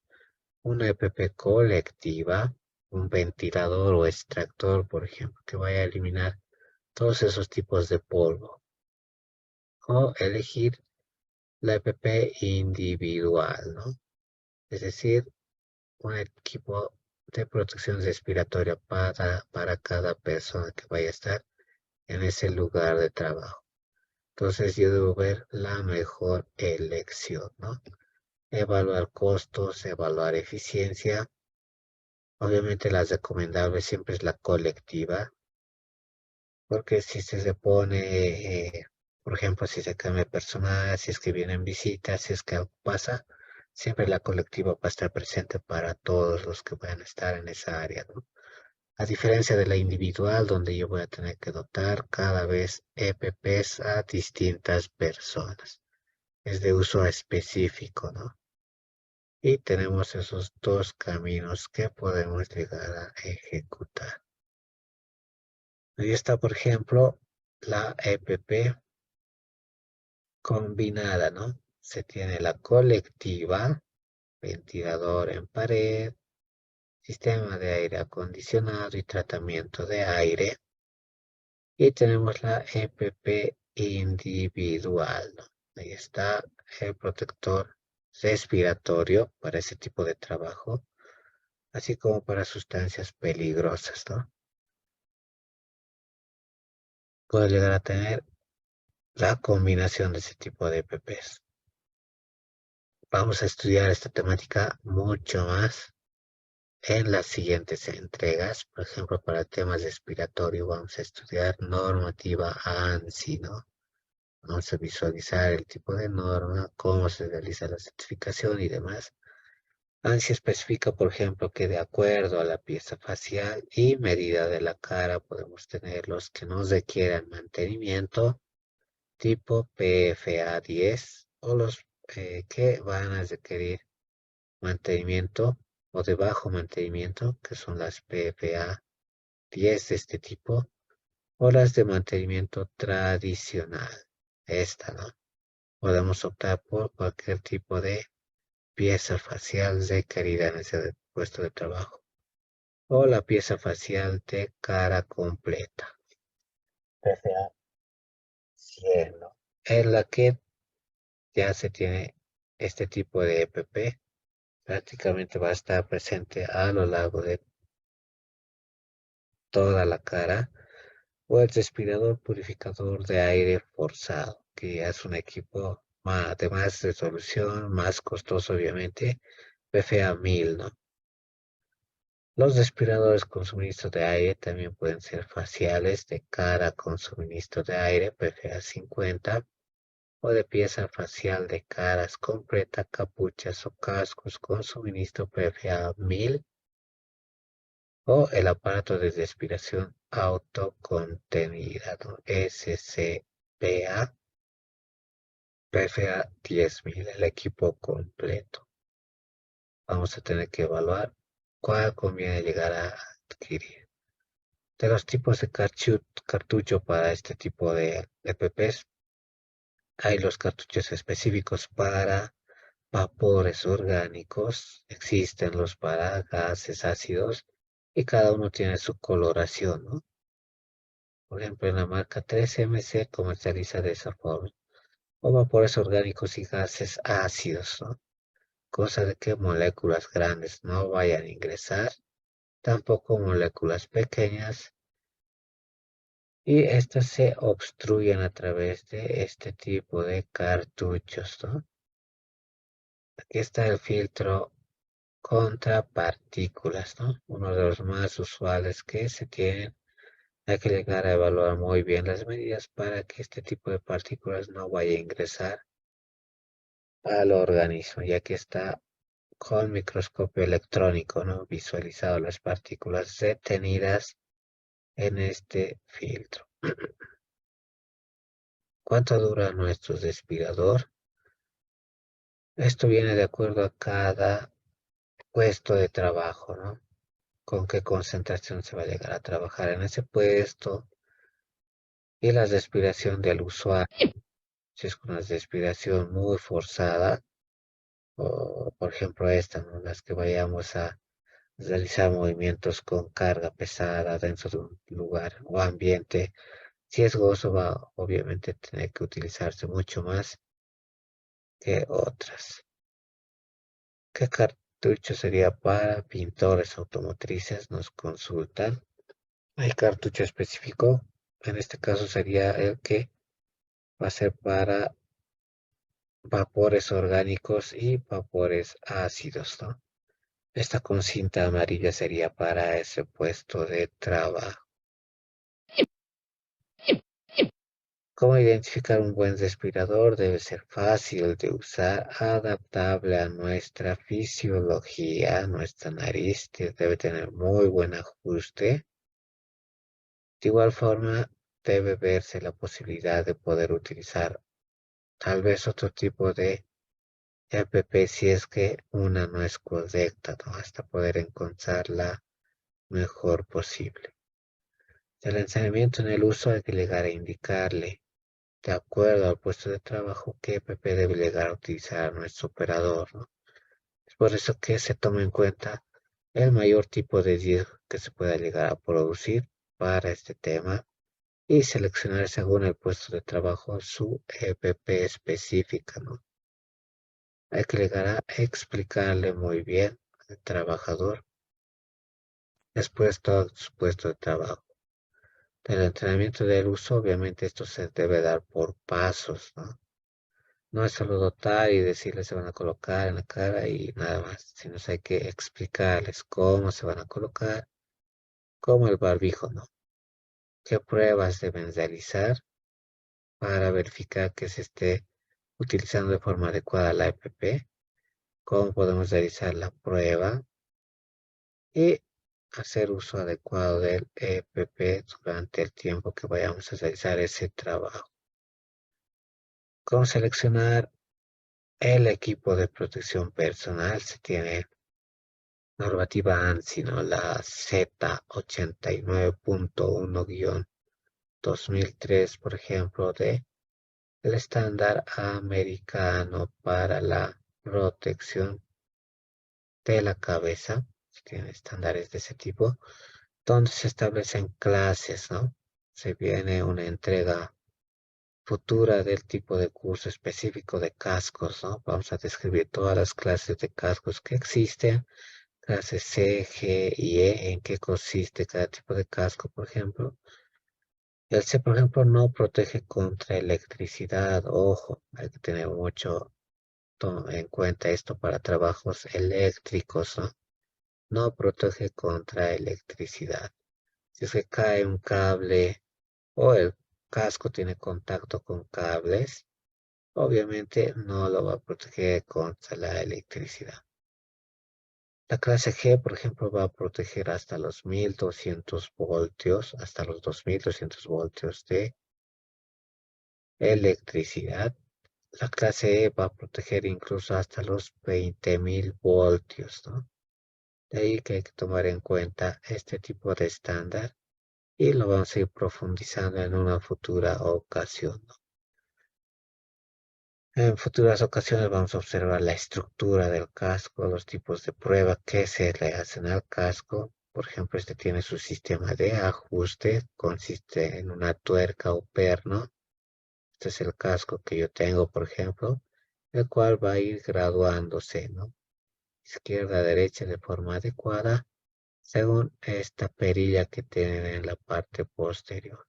una EPP colectiva, un ventilador o extractor, por ejemplo, que vaya a eliminar todos esos tipos de polvo. O elegir la EPP individual, ¿no? Es decir, un equipo de protección respiratoria para cada persona que vaya a estar en ese lugar de trabajo. Entonces yo debo ver la mejor elección, ¿no? Evaluar costos, evaluar eficiencia. Obviamente la recomendable siempre es la colectiva, porque si se pone, por ejemplo, si se cambia personal, si es que vienen visitas, si es que algo pasa, siempre la colectiva va a estar presente para todos los que vayan a estar en esa área, ¿no? A diferencia de la individual, donde yo voy a tener que dotar cada vez EPPs a distintas personas. Es de uso específico, ¿no? Y tenemos esos dos caminos que podemos llegar a ejecutar. Ahí está, por ejemplo, la EPP combinada, ¿no? Se tiene la colectiva, ventilador en pared, sistema de aire acondicionado y tratamiento de aire. Y tenemos la EPP individual, ¿no? Ahí está el protector respiratorio para ese tipo de trabajo, así como para sustancias peligrosas, ¿no? Puede llegar a tener la combinación de ese tipo de EPPs. Vamos a estudiar esta temática mucho más en las siguientes entregas. Por ejemplo, para temas respiratorios vamos a estudiar normativa ANSI, ¿no? Vamos a visualizar el tipo de norma, cómo se realiza la certificación y demás. ANSI especifica, por ejemplo, que de acuerdo a la pieza facial y medida de la cara podemos tener los que no requieran mantenimiento tipo PFA 10 o los que van a requerir mantenimiento o de bajo mantenimiento, que son las PFA 10 de este tipo, o las de mantenimiento tradicional. Esta, ¿no? Podemos optar por cualquier tipo de pieza facial requerida en ese puesto de trabajo o la pieza facial de cara completa. PFA 100, ¿no? En la que ya se tiene este tipo de EPP, prácticamente va a estar presente a lo largo de toda la cara, o el respirador purificador de aire forzado, que ya es un equipo de más resolución, más costoso obviamente, PFA 1000, ¿no? Los respiradores con suministro de aire también pueden ser faciales de cara con suministro de aire, PFA 50, o de pieza facial de caras completa, capuchas o cascos con suministro PFA 1000, o el aparato de respiración autocontenida, ¿no? SCPA, PFA 10.000, el equipo completo. Vamos a tener que evaluar cuál conviene llegar a adquirir. De los tipos de cartucho para este tipo de EPPs, hay los cartuchos específicos para vapores orgánicos, existen los para gases ácidos y cada uno tiene su coloración, ¿no? Por ejemplo, en la marca 3M se comercializa de esa forma. O vapores orgánicos y gases ácidos, ¿no? Cosa de que moléculas grandes no vayan a ingresar, tampoco moléculas pequeñas, y estas se obstruyen a través de este tipo de cartuchos, ¿no? Aquí está el filtro contra partículas, ¿no? Uno de los más usuales que se tienen. Hay que llegar a evaluar muy bien las medidas para que este tipo de partículas no vaya a ingresar al organismo, ya que está con microscopio electrónico, ¿no? Visualizado las partículas retenidas en este filtro. ¿Cuánto dura nuestro respirador? Esto viene de acuerdo a cada puesto de trabajo, ¿no? Con qué concentración se va a llegar a trabajar en ese puesto y la respiración del usuario. Si es una respiración muy forzada, o por ejemplo esta, ¿no? Las que vayamos a realizar movimientos con carga pesada dentro de un lugar o ambiente, si es gozo va obviamente tener que utilizarse mucho más que otras. ¿Qué cartucho sería para pintores automotrices? Nos consultan. ¿Hay cartucho específico? En este caso sería el que va a ser para vapores orgánicos y vapores ácidos, ¿no? Esta con cinta amarilla sería para ese puesto de trabajo. ¿Cómo identificar un buen respirador? Debe ser fácil de usar, adaptable a nuestra fisiología, nuestra nariz, que debe tener muy buen ajuste. De igual forma, debe verse la posibilidad de poder utilizar tal vez otro tipo de EPP si es que una no es correcta, ¿no? Hasta poder encontrar la mejor posible. El ensañamiento en el uso hay que llegar a indicarle, de acuerdo al puesto de trabajo, qué EPP debe llegar a utilizar nuestro operador, ¿no? Es por eso que se toma en cuenta el mayor tipo de riesgo que se pueda llegar a producir para este tema y seleccionar según el puesto de trabajo su EPP específica, ¿no? Hay que llegar a explicarle muy bien al trabajador después todo su puesto de trabajo. Del entrenamiento del uso, obviamente esto se debe dar por pasos, ¿no? No es solo dotar y decirles se van a colocar en la cara y nada más, sino hay que explicarles cómo se van a colocar, como el barbijo, ¿no? ¿Qué pruebas deben realizar para verificar que se esté utilizando de forma adecuada la EPP? ¿Cómo podemos realizar la prueba? Y hacer uso adecuado del EPP durante el tiempo que vayamos a realizar ese trabajo. ¿Cómo seleccionar el equipo de protección personal? Se tiene normativa ANSI, ¿no? La Z89.1-2003, por ejemplo, de el estándar americano para la protección de la cabeza. Se tienen estándares de ese tipo donde se establecen clases, ¿no? Se viene una entrega futura del tipo de curso específico de cascos, ¿no? Vamos a describir todas las clases de cascos que existen, clases C, G y E, en qué consiste cada tipo de casco, por ejemplo. El C, por ejemplo, no protege contra electricidad, ojo, hay que tener mucho en cuenta esto para trabajos eléctricos, ¿no? No protege contra electricidad. Si es que cae un cable o el casco tiene contacto con cables, obviamente no lo va a proteger contra la electricidad. La clase G, por ejemplo, va a proteger hasta los 1200 voltios, hasta los 2200 voltios de electricidad. La clase E va a proteger incluso hasta los 20.000 voltios, ¿no? De ahí que hay que tomar en cuenta este tipo de estándar y lo vamos a ir profundizando en una futura ocasión, ¿no? En futuras ocasiones vamos a observar la estructura del casco, los tipos de prueba que se le hacen al casco. Por ejemplo, este tiene su sistema de ajuste, consiste en una tuerca o perno. Este es el casco que yo tengo, por ejemplo, el cual va a ir graduándose, ¿no? Izquierda a derecha de forma adecuada, según esta perilla que tienen en la parte posterior.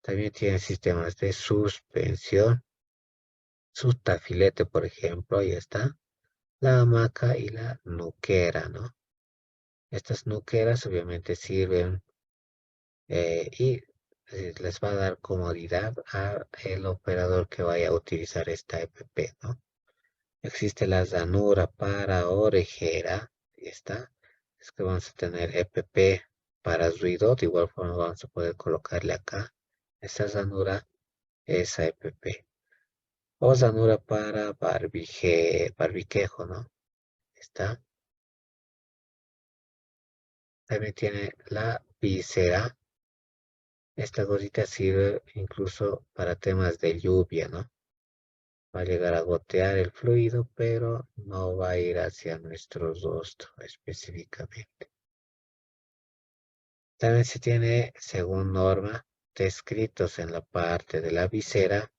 También tiene sistemas de suspensión, su tafilete, por ejemplo, ahí está la hamaca y la nuquera, ¿no? Estas nuqueras obviamente sirven y les va a dar comodidad al operador que vaya a utilizar esta EPP, ¿no? Existe la ranura para orejera, ahí está. Es que vamos a tener EPP para ruido, de igual forma vamos a poder colocarle acá esta ranura, esa EPP. O ranura para barbiquejo, ¿no? Está. También tiene la visera. Esta gorrita sirve incluso para temas de lluvia, ¿no? Va a llegar a gotear el fluido, pero no va a ir hacia nuestro rostro específicamente. También se tiene, según norma, descritos en la parte de la visera,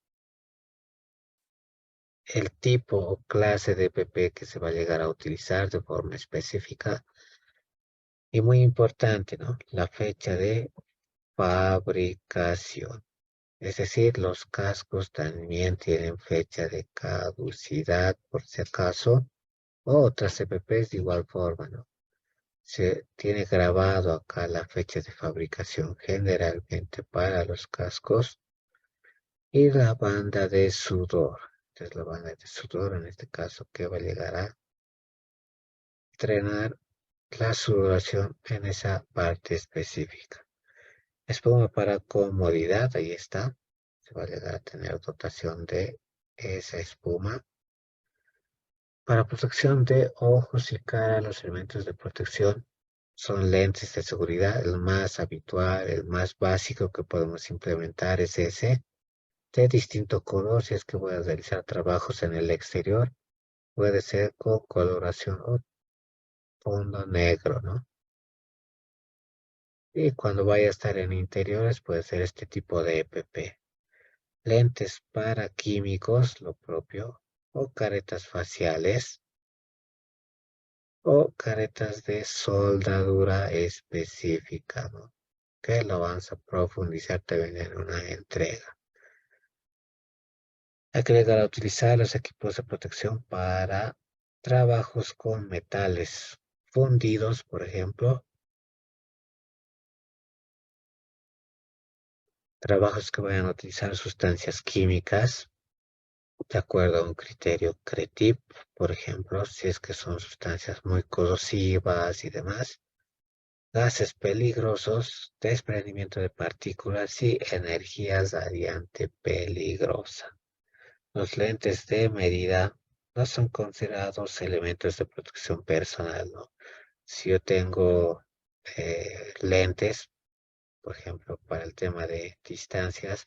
el tipo o clase de PP que se va a llegar a utilizar de forma específica y muy importante, ¿no? La fecha de fabricación. Es decir, los cascos también tienen fecha de caducidad por si acaso, o otras EPPs de igual forma, ¿no? Se tiene grabado acá la fecha de fabricación generalmente para los cascos y la banda de sudor. Entonces la banda de sudor en este caso que va a llegar a entrenar la sudoración en esa parte específica. Espuma para comodidad, ahí está. Se va a llegar a tener dotación de esa espuma. Para protección de ojos y cara, los elementos de protección son lentes de seguridad. El más habitual, el más básico que podemos implementar es ese, de distinto color. Si es que voy a realizar trabajos en el exterior, puede ser con coloración o fondo negro, ¿no? Y cuando vaya a estar en interiores, puede ser este tipo de EPP. Lentes para químicos, lo propio, o caretas faciales, o caretas de soldadura específica, ¿no? Que lo vamos a profundizar también en una entrega. Hay que llegar a utilizar los equipos de protección para trabajos con metales fundidos, por ejemplo, trabajos que vayan a utilizar sustancias químicas, de acuerdo a un criterio CRETIP, por ejemplo, si es que son sustancias muy corrosivas y demás, gases peligrosos, desprendimiento de partículas y energía radiante peligrosa. Los lentes de medida no son considerados elementos de protección personal, ¿no? Si yo tengo lentes, por ejemplo, para el tema de distancias,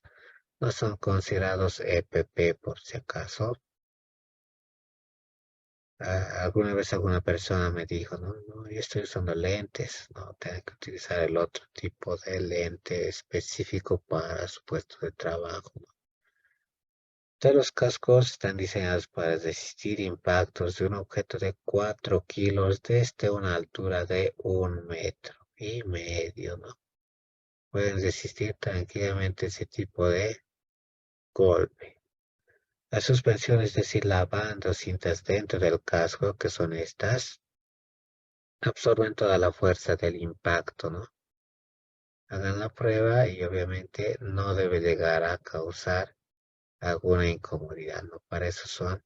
no son considerados EPP por si acaso. Alguna vez alguna persona me dijo, no, no, yo estoy usando lentes, no, tengo que utilizar el otro tipo de lente específico para su puesto de trabajo, ¿no? Todos los cascos están diseñados para resistir impactos de un objeto de 4 kilos desde una altura de 1,5 metros, ¿no? Pueden resistir tranquilamente ese tipo de golpe. La suspensión, es decir, la banda o cintas dentro del casco, que son estas, absorben toda la fuerza del impacto, ¿no? Hagan la prueba y obviamente no debe llegar a causar alguna incomodidad, ¿no? Para eso son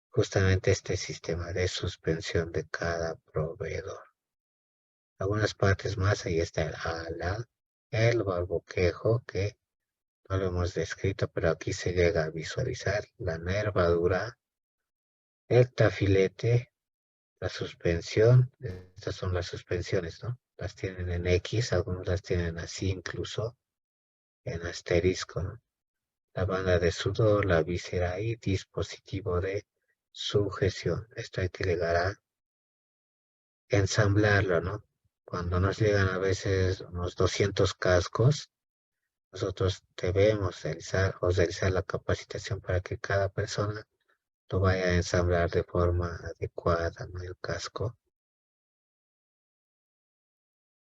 justamente este sistema de suspensión de cada proveedor. Algunas partes más, ahí está el ala, el barboquejo, que no lo hemos descrito, pero aquí se llega a visualizar la nervadura, el tafilete, la suspensión. Estas son las suspensiones, ¿no? Las tienen en X, algunos las tienen así incluso en asterisco, ¿no? La banda de sudor, la víscera y dispositivo de sujeción. Esto hay que llegar a ensamblarlo, ¿no? Cuando nos llegan a veces unos 200 cascos, nosotros debemos realizar la capacitación para que cada persona lo vaya a ensamblar de forma adecuada, ¿no? El casco.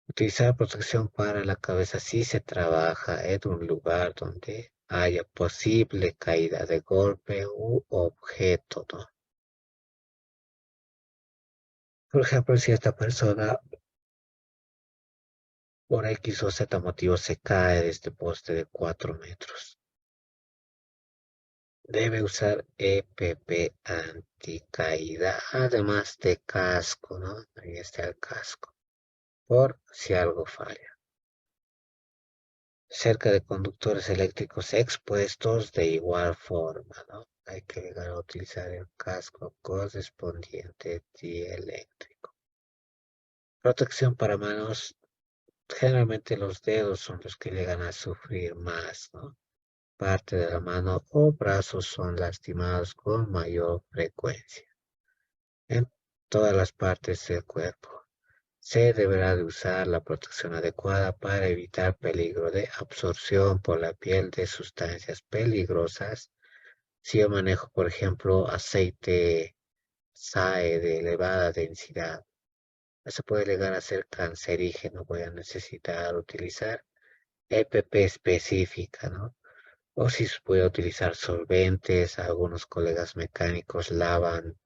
Utilizar protección para la cabeza si se trabaja en un lugar donde haya posible caída de golpe u objeto, ¿no? Por ejemplo, si esta persona por X o Z motivo se cae de este poste de 4 metros, debe usar EPP anticaída, además de casco, ¿no? Ahí está el casco, por si algo falla. Cerca de conductores eléctricos expuestos de igual forma, ¿no? Hay que llegar a utilizar el casco correspondiente dieléctrico. Protección para manos, generalmente los dedos son los que llegan a sufrir más, ¿no? Parte de la mano o brazos son lastimados con mayor frecuencia en todas las partes del cuerpo. Se deberá de usar la protección adecuada para evitar peligro de absorción por la piel de sustancias peligrosas. Si yo manejo, por ejemplo, aceite SAE de elevada densidad, eso puede llegar a ser cancerígeno. Voy a necesitar utilizar EPP específica, ¿no? O si voy a utilizar solventes, algunos colegas mecánicos lavan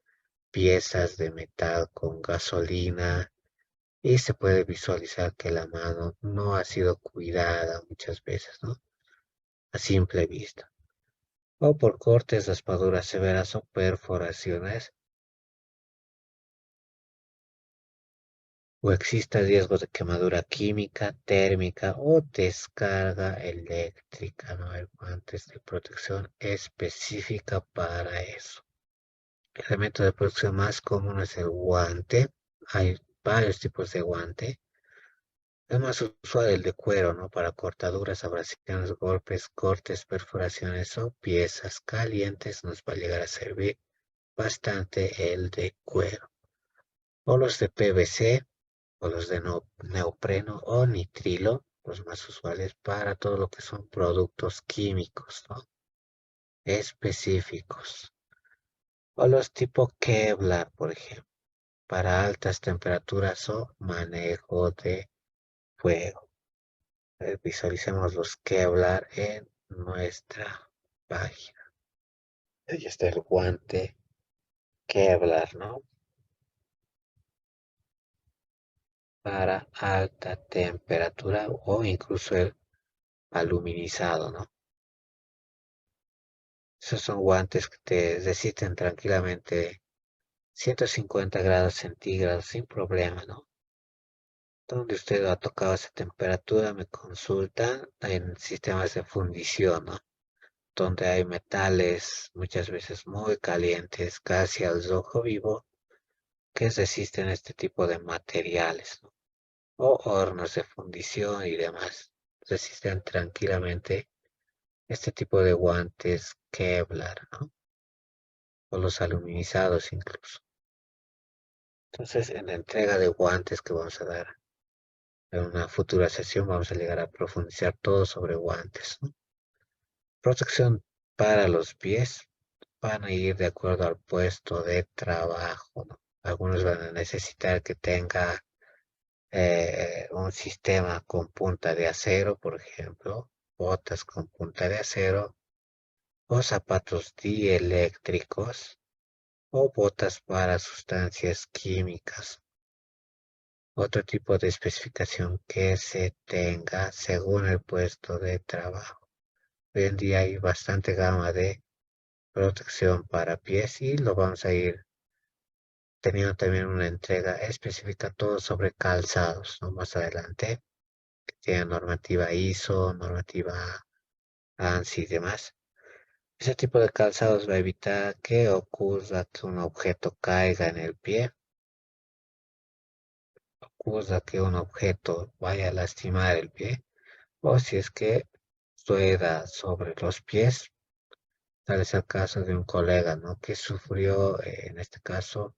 piezas de metal con gasolina y se puede visualizar que la mano no ha sido cuidada muchas veces, ¿no? A simple vista. O por cortes, raspaduras severas o perforaciones, o exista riesgo de quemadura química, térmica o descarga eléctrica, ¿no? Hay guantes de protección específica para eso. El elemento de protección más común es el guante. Hay varios tipos de guante. Es más usual el de cuero, ¿no? Para cortaduras, abrasiones, golpes, cortes, perforaciones o piezas calientes nos va a llegar a servir bastante el de cuero. O los de PVC, o los de neopreno o nitrilo, los más usuales para todo lo que son productos químicos, ¿no? Específicos. O los tipo Kevlar, por ejemplo, para altas temperaturas o manejo de fuego. Visualicemos los Kevlar en nuestra página. Ahí está el guante Kevlar, ¿no? Para alta temperatura o incluso el aluminizado, ¿no? Esos son guantes que te resisten tranquilamente 150 grados centígrados sin problema, ¿no? Donde usted ha tocado esa temperatura, me consulta en sistemas de fundición, ¿no? Donde hay metales muchas veces muy calientes, casi al rojo vivo, que resisten este tipo de materiales, ¿no? O hornos de fundición y demás. Resisten tranquilamente este tipo de guantes Kevlar, ¿no? O los aluminizados incluso. Entonces, en la entrega de guantes que vamos a dar en una futura sesión, vamos a llegar a profundizar todo sobre guantes, ¿no? Protección para los pies van a ir de acuerdo al puesto de trabajo, ¿no? Algunos van a necesitar que tenga un sistema con punta de acero, por ejemplo, botas con punta de acero, o zapatos dieléctricos, o botas para sustancias químicas. Otro tipo de especificación que se tenga según el puesto de trabajo. Hoy en día hay bastante gama de protección para pies y lo vamos a ir teniendo también una entrega específica todo sobre calzados, ¿no? Más adelante, que tiene normativa ISO, normativa ANSI y demás. Ese tipo de calzados va a evitar que ocurra que un objeto caiga en el pie, ocurra que un objeto vaya a lastimar el pie, o si es que rueda sobre los pies. Tal es el caso de un colega, ¿no? Que sufrió, en este caso,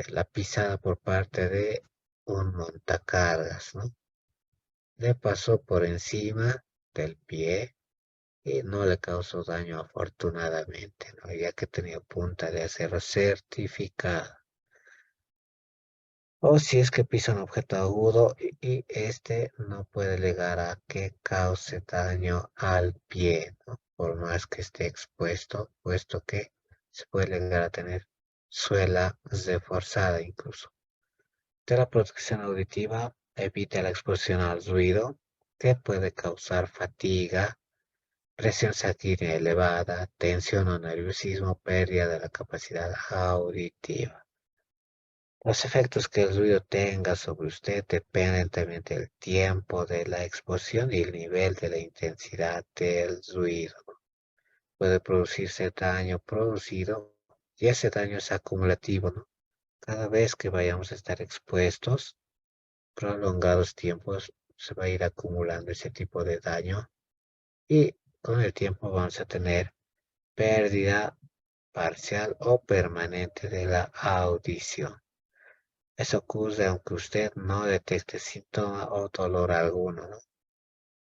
la pisada por parte de un montacargas, ¿no? Le pasó por encima del pie y no le causó daño afortunadamente, ¿no? Ya que tenía punta de acero certificada. O si es que pisa un objeto agudo y este no puede llegar a que cause daño al pie, ¿no? Por más que esté expuesto, puesto que se puede llegar a tener suela reforzada incluso. De la protección auditiva, evita la exposición al ruido que puede causar fatiga, presión sanguínea elevada, tensión o nerviosismo, pérdida de la capacidad auditiva. Los efectos que el ruido tenga sobre usted dependen también del tiempo de la exposición y el nivel de la intensidad del ruido. Puede producirse daño producido y ese daño es acumulativo, ¿no? Cada vez que vayamos a estar expuestos, prolongados tiempos, se va a ir acumulando ese tipo de daño y con el tiempo vamos a tener pérdida parcial o permanente de la audición. Eso ocurre aunque usted no detecte síntoma o dolor alguno, ¿no?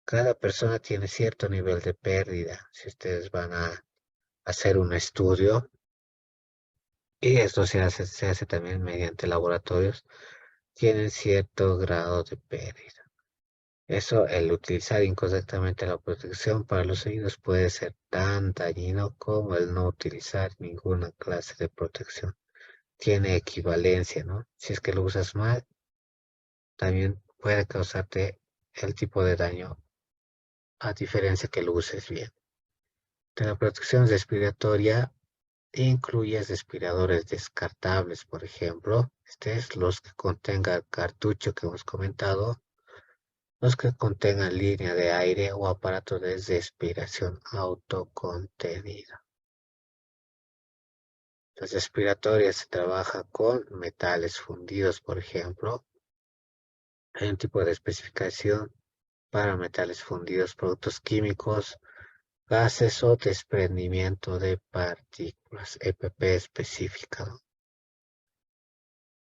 Cada persona tiene cierto nivel de pérdida. Si ustedes van a hacer un estudio, y esto se hace también mediante laboratorios, tienen cierto grado de pérdida. Eso, el utilizar incorrectamente la protección para los oídos puede ser tan dañino como el no utilizar ninguna clase de protección. Tiene equivalencia, ¿no? Si es que lo usas mal, también puede causarte el tipo de daño a diferencia que lo uses bien. De la protección respiratoria incluye respiradores descartables, por ejemplo, los que contengan cartucho que hemos comentado, los que contengan línea de aire o aparato de respiración autocontenida. Las respiratorias se trabaja con metales fundidos, por ejemplo. Hay un tipo de especificación para metales fundidos, productos químicos, gases o desprendimiento de partículas, EPP específica, ¿no?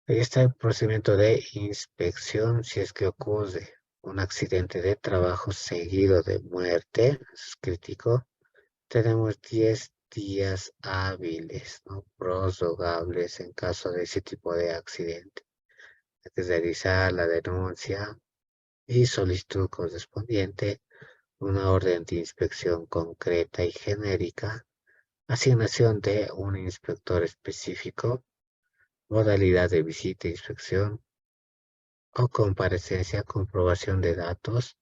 Ahí está el procedimiento de inspección si es que ocurre un accidente de trabajo seguido de muerte, es crítico. Tenemos 10 días hábiles, ¿no? Prorrogables en caso de ese tipo de accidente. Hay que realizar la denuncia y solicitud correspondiente, una orden de inspección concreta y genérica, asignación de un inspector específico, modalidad de visita e inspección o comparecencia, comprobación de datos,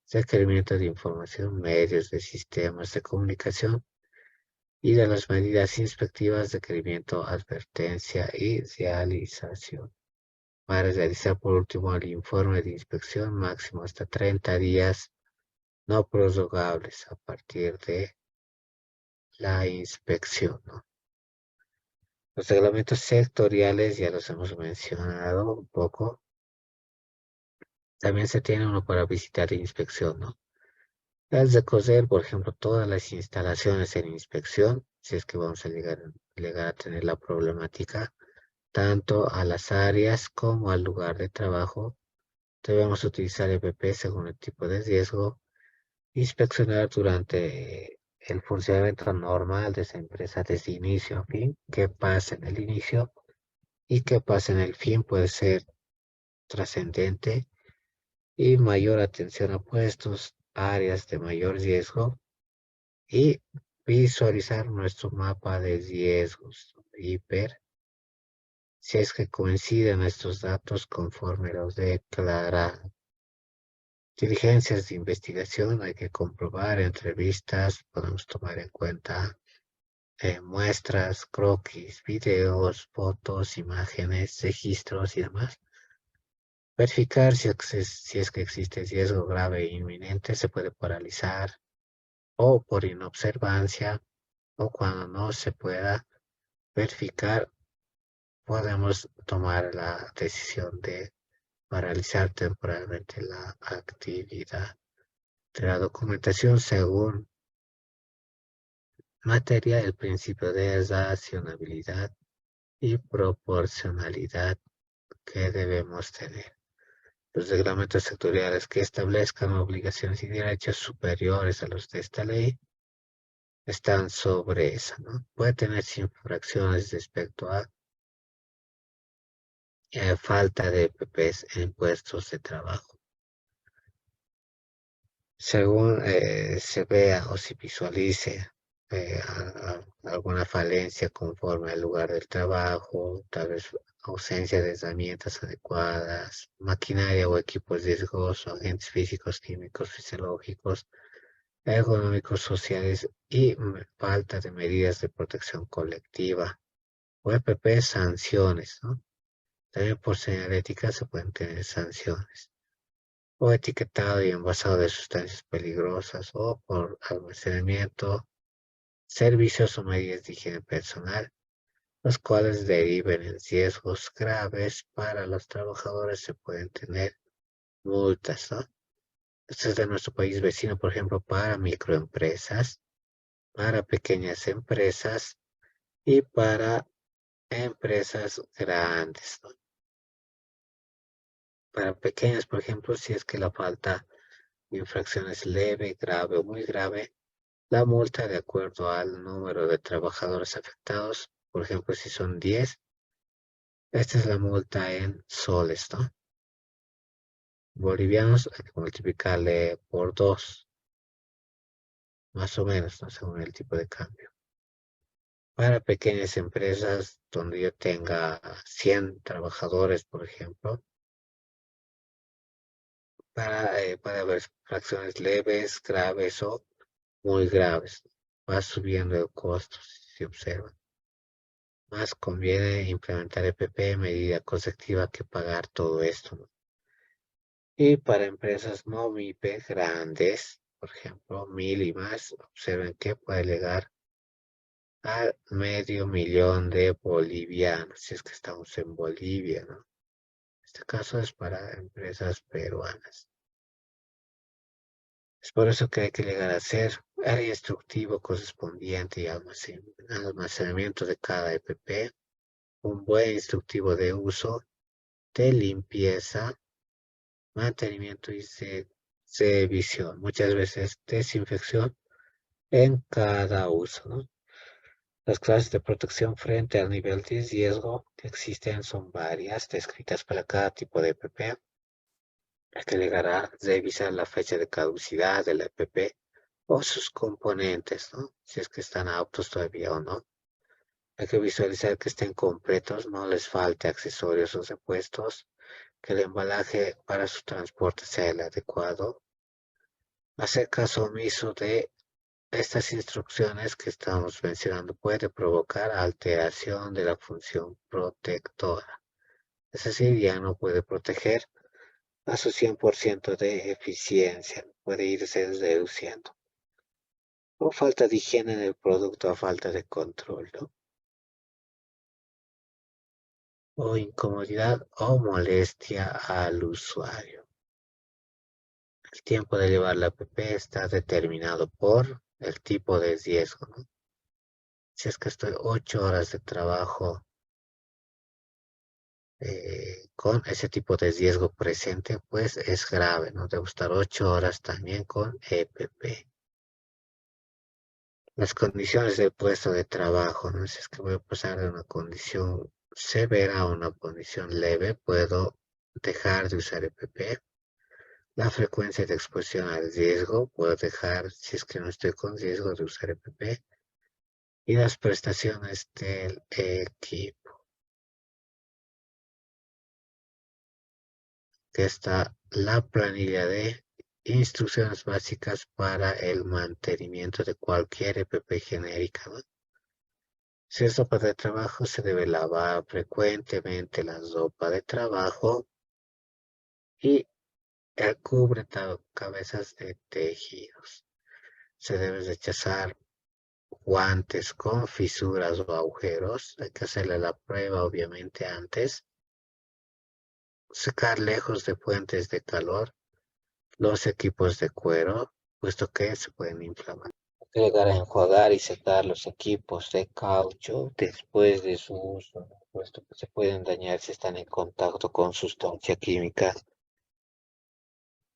requerimiento de información, medios de sistemas de comunicación y de las medidas inspectivas, requerimiento, advertencia y realización. Para realizar por último el informe de inspección máximo hasta 30 días no prorrogables a partir de la inspección, ¿no? Los reglamentos sectoriales ya los hemos mencionado un poco. También se tiene uno para visitar e inspección, ¿no? Es recorrer, por ejemplo, todas las instalaciones en inspección, si es que vamos a llegar a tener la problemática, tanto a las áreas como al lugar de trabajo. Debemos utilizar EPP según el tipo de riesgo, inspeccionar durante el funcionamiento normal de esa empresa desde inicio a fin, qué pasa en el inicio y qué pasa en el fin puede ser trascendente y mayor atención a puestos, áreas de mayor riesgo y visualizar nuestro mapa de riesgos y ver si es que coinciden estos datos conforme los declara. Diligencias de investigación, hay que comprobar entrevistas, podemos tomar en cuenta muestras, croquis, videos, fotos, imágenes, registros y demás. Verificar si es que existe riesgo grave e inminente, se puede paralizar o por inobservancia o cuando no se pueda verificar, podemos tomar la decisión de paralizar temporalmente la actividad de la documentación según materia el principio de racionalidad y proporcionalidad que debemos tener. Los reglamentos sectoriales que establezcan obligaciones y derechos superiores a los de esta ley están sobre esa, ¿no? Puede tener infracciones respecto a falta de PPs en puestos de trabajo. Según se vea o se visualice alguna falencia conforme al lugar del trabajo, tal vez ausencia de herramientas adecuadas, maquinaria o equipos riesgosos, agentes físicos, químicos, fisiológicos, ergonómicos, sociales y falta de medidas de protección colectiva o EPP, sanciones, ¿no? También por señalética se pueden tener sanciones o etiquetado y envasado de sustancias peligrosas o por almacenamiento, servicios o medidas de higiene personal, los cuales deriven en riesgos graves para los trabajadores. Se pueden tener multas, ¿no? Esto es de nuestro país vecino, por ejemplo, para microempresas, para pequeñas empresas y para empresas grandes, ¿no? Para pequeñas, por ejemplo, si es que la falta de infracción es leve, grave o muy grave, la multa de acuerdo al número de trabajadores afectados, por ejemplo, si son 10, esta es la multa en soles, ¿no? Bolivianos, hay que multiplicarle por 2, más o menos, ¿no? Según el tipo de cambio. Para pequeñas empresas donde yo tenga 100 trabajadores, por ejemplo, para ver fracciones leves, graves o muy graves, va subiendo el costo, si se observa. Más conviene implementar EPP, medida coercitiva, que pagar todo esto, ¿no? Y para empresas no MIPE grandes, por ejemplo, 1000 y más, observen que puede llegar al medio millón de bolivianos, si es que estamos en Bolivia, ¿no? Este caso es para empresas peruanas. Es por eso que hay que llegar a ser área instructivo correspondiente y almacenamiento de cada EPP, un buen instructivo de uso, de limpieza, mantenimiento y revisión. Muchas veces desinfección en cada uso, ¿no? Las clases de protección frente al nivel de riesgo que existen son varias, descritas para cada tipo de EPP. Hay que llegar a revisar la fecha de caducidad del EPP o sus componentes, ¿no? Si es que están aptos todavía o no. Hay que visualizar que estén completos, no les falte accesorios o repuestos, que el embalaje para su transporte sea el adecuado. Hacer caso omiso de estas instrucciones que estamos mencionando puede provocar alteración de la función protectora. Es decir, ya no puede proteger a su 100% de eficiencia, puede irse reduciendo. O falta de higiene en el producto a falta de control, ¿no? O incomodidad o molestia al usuario. El tiempo de llevar la app está determinado por el tipo de riesgo, ¿no? Si es que estoy 8 horas de trabajo con ese tipo de riesgo presente, pues es grave, ¿no? Debo estar 8 horas también con EPP. Las condiciones del puesto de trabajo, ¿no? Si es que voy a pasar de una condición severa a una condición leve, puedo dejar de usar EPP. La frecuencia de exposición al riesgo, puedo dejar, si es que no estoy con riesgo, de usar EPP. Y las prestaciones del equipo, que está la planilla de instrucciones básicas para el mantenimiento de cualquier EPP genérica, ¿no? Si es ropa de trabajo, se debe lavar frecuentemente la ropa de trabajo y el cubre cabezas de tejidos. Se debe rechazar guantes con fisuras o agujeros. Hay que hacerle la prueba, obviamente, antes. Secar lejos de fuentes de calor los equipos de cuero, puesto que se pueden inflamar. Hay que llegar a enjuagar y secar los equipos de caucho después de su uso, ¿no? Puesto que se pueden dañar si están en contacto con sustancia química.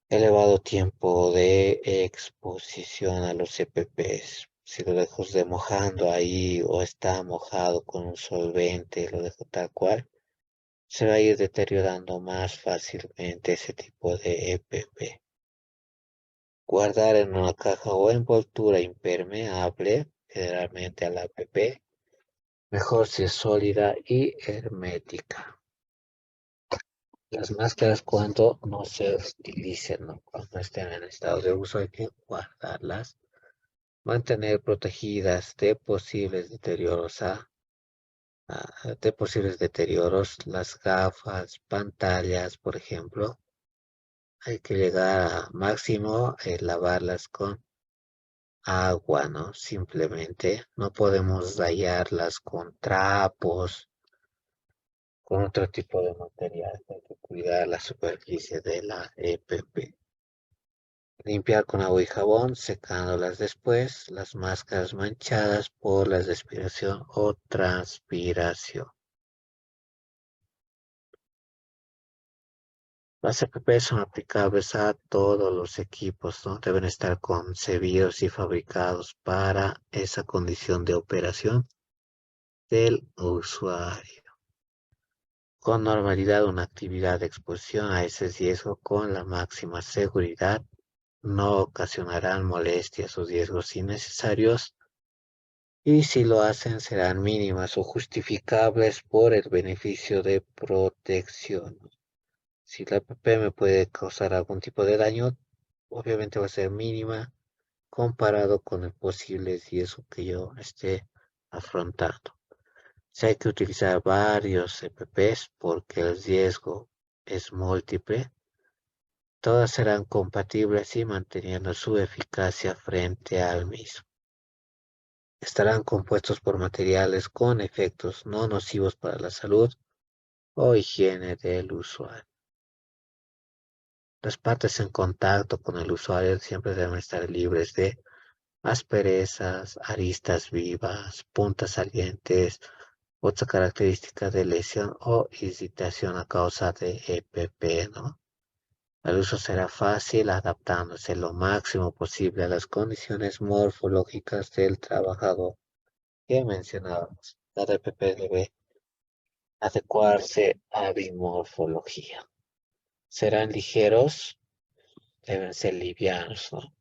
Elevado tiempo de exposición a los EPPs. Si lo dejo de mojando ahí o está mojado con un solvente, lo dejo tal cual, se va a ir deteriorando más fácilmente ese tipo de EPP. Guardar en una caja o envoltura impermeable, generalmente a la APP, mejor si es sólida y hermética. Las máscaras cuando no se utilicen, ¿no? Cuando estén en estado de uso hay que guardarlas, mantener protegidas de posibles deterioros las gafas, pantallas, por ejemplo. Hay que llegar a máximo lavarlas con agua, ¿no? Simplemente no podemos rayarlas con trapos, con otro tipo de material. Hay que cuidar la superficie de la EPP. Limpiar con agua y jabón, secándolas después, las máscaras manchadas por la respiración o transpiración. Las EPP son aplicables a todos los equipos, ¿no? Deben estar concebidos y fabricados para esa condición de operación del usuario. Con normalidad, una actividad de exposición a ese riesgo con la máxima seguridad no ocasionarán molestias o riesgos innecesarios y si lo hacen serán mínimas o justificables por el beneficio de protección. Si la PP me puede causar algún tipo de daño, obviamente va a ser mínima comparado con el posible riesgo que yo esté afrontando. Si hay que utilizar varios EPPs porque el riesgo es múltiple, todas serán compatibles y manteniendo su eficacia frente al mismo. Estarán compuestos por materiales con efectos no nocivos para la salud o higiene del usuario. Las partes en contacto con el usuario siempre deben estar libres de asperezas, aristas vivas, puntas salientes, otra característica de lesión o irritación a causa de EPP, ¿no? El uso será fácil adaptándose lo máximo posible a las condiciones morfológicas del trabajador que mencionábamos. Cada EPP debe adecuarse a bimorfología. Serán ligeros, deben ser livianos, ¿no?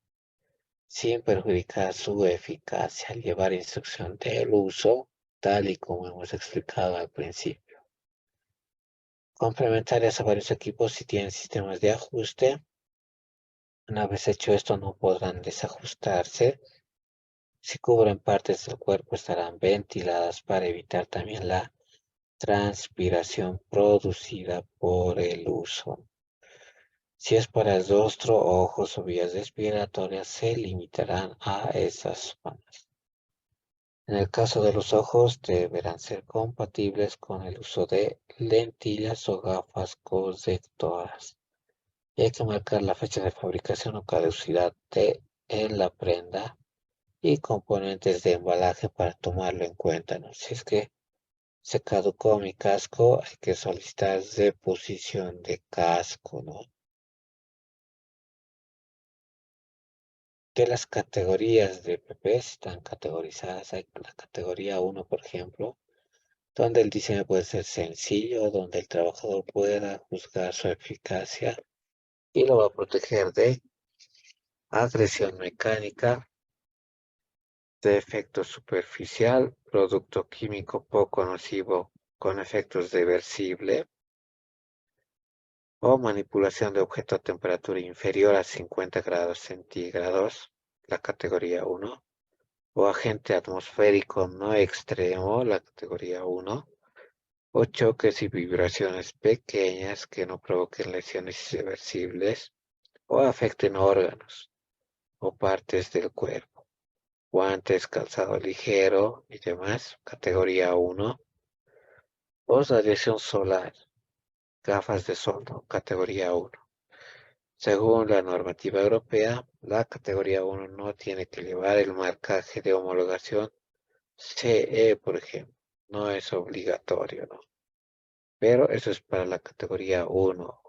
Sin perjudicar su eficacia al llevar instrucción del uso, tal y como hemos explicado al principio. Complementarias a varios equipos si tienen sistemas de ajuste. Una vez hecho esto no podrán desajustarse. Si cubren partes del cuerpo estarán ventiladas para evitar también la transpiración producida por el uso. Si es para el rostro, ojos o vías respiratorias, se limitarán a esas zonas. En el caso de los ojos, deberán ser compatibles con el uso de lentillas o gafas correctoras. Y hay que marcar la fecha de fabricación o caducidad en la prenda y componentes de embalaje para tomarlo en cuenta, ¿no? Si es que se caducó mi casco, hay que solicitar reposición de casco, ¿no? De las categorías de PP están categorizadas. Hay la categoría 1, por ejemplo, donde el diseño puede ser sencillo, donde el trabajador pueda juzgar su eficacia y lo va a proteger de agresión mecánica, de efecto superficial, producto químico poco nocivo con efectos reversible o manipulación de objeto a temperatura inferior a 50 grados centígrados, la categoría 1, o agente atmosférico no extremo, la categoría 1, o choques y vibraciones pequeñas que no provoquen lesiones irreversibles o afecten órganos o partes del cuerpo. Guantes, calzado ligero y demás, categoría 1. O radiación solar, gafas de sol, ¿no? Categoría 1. Según la normativa europea, la categoría 1 no tiene que llevar el marcaje de homologación CE, por ejemplo. No es obligatorio, ¿no? Pero eso es para la categoría 1.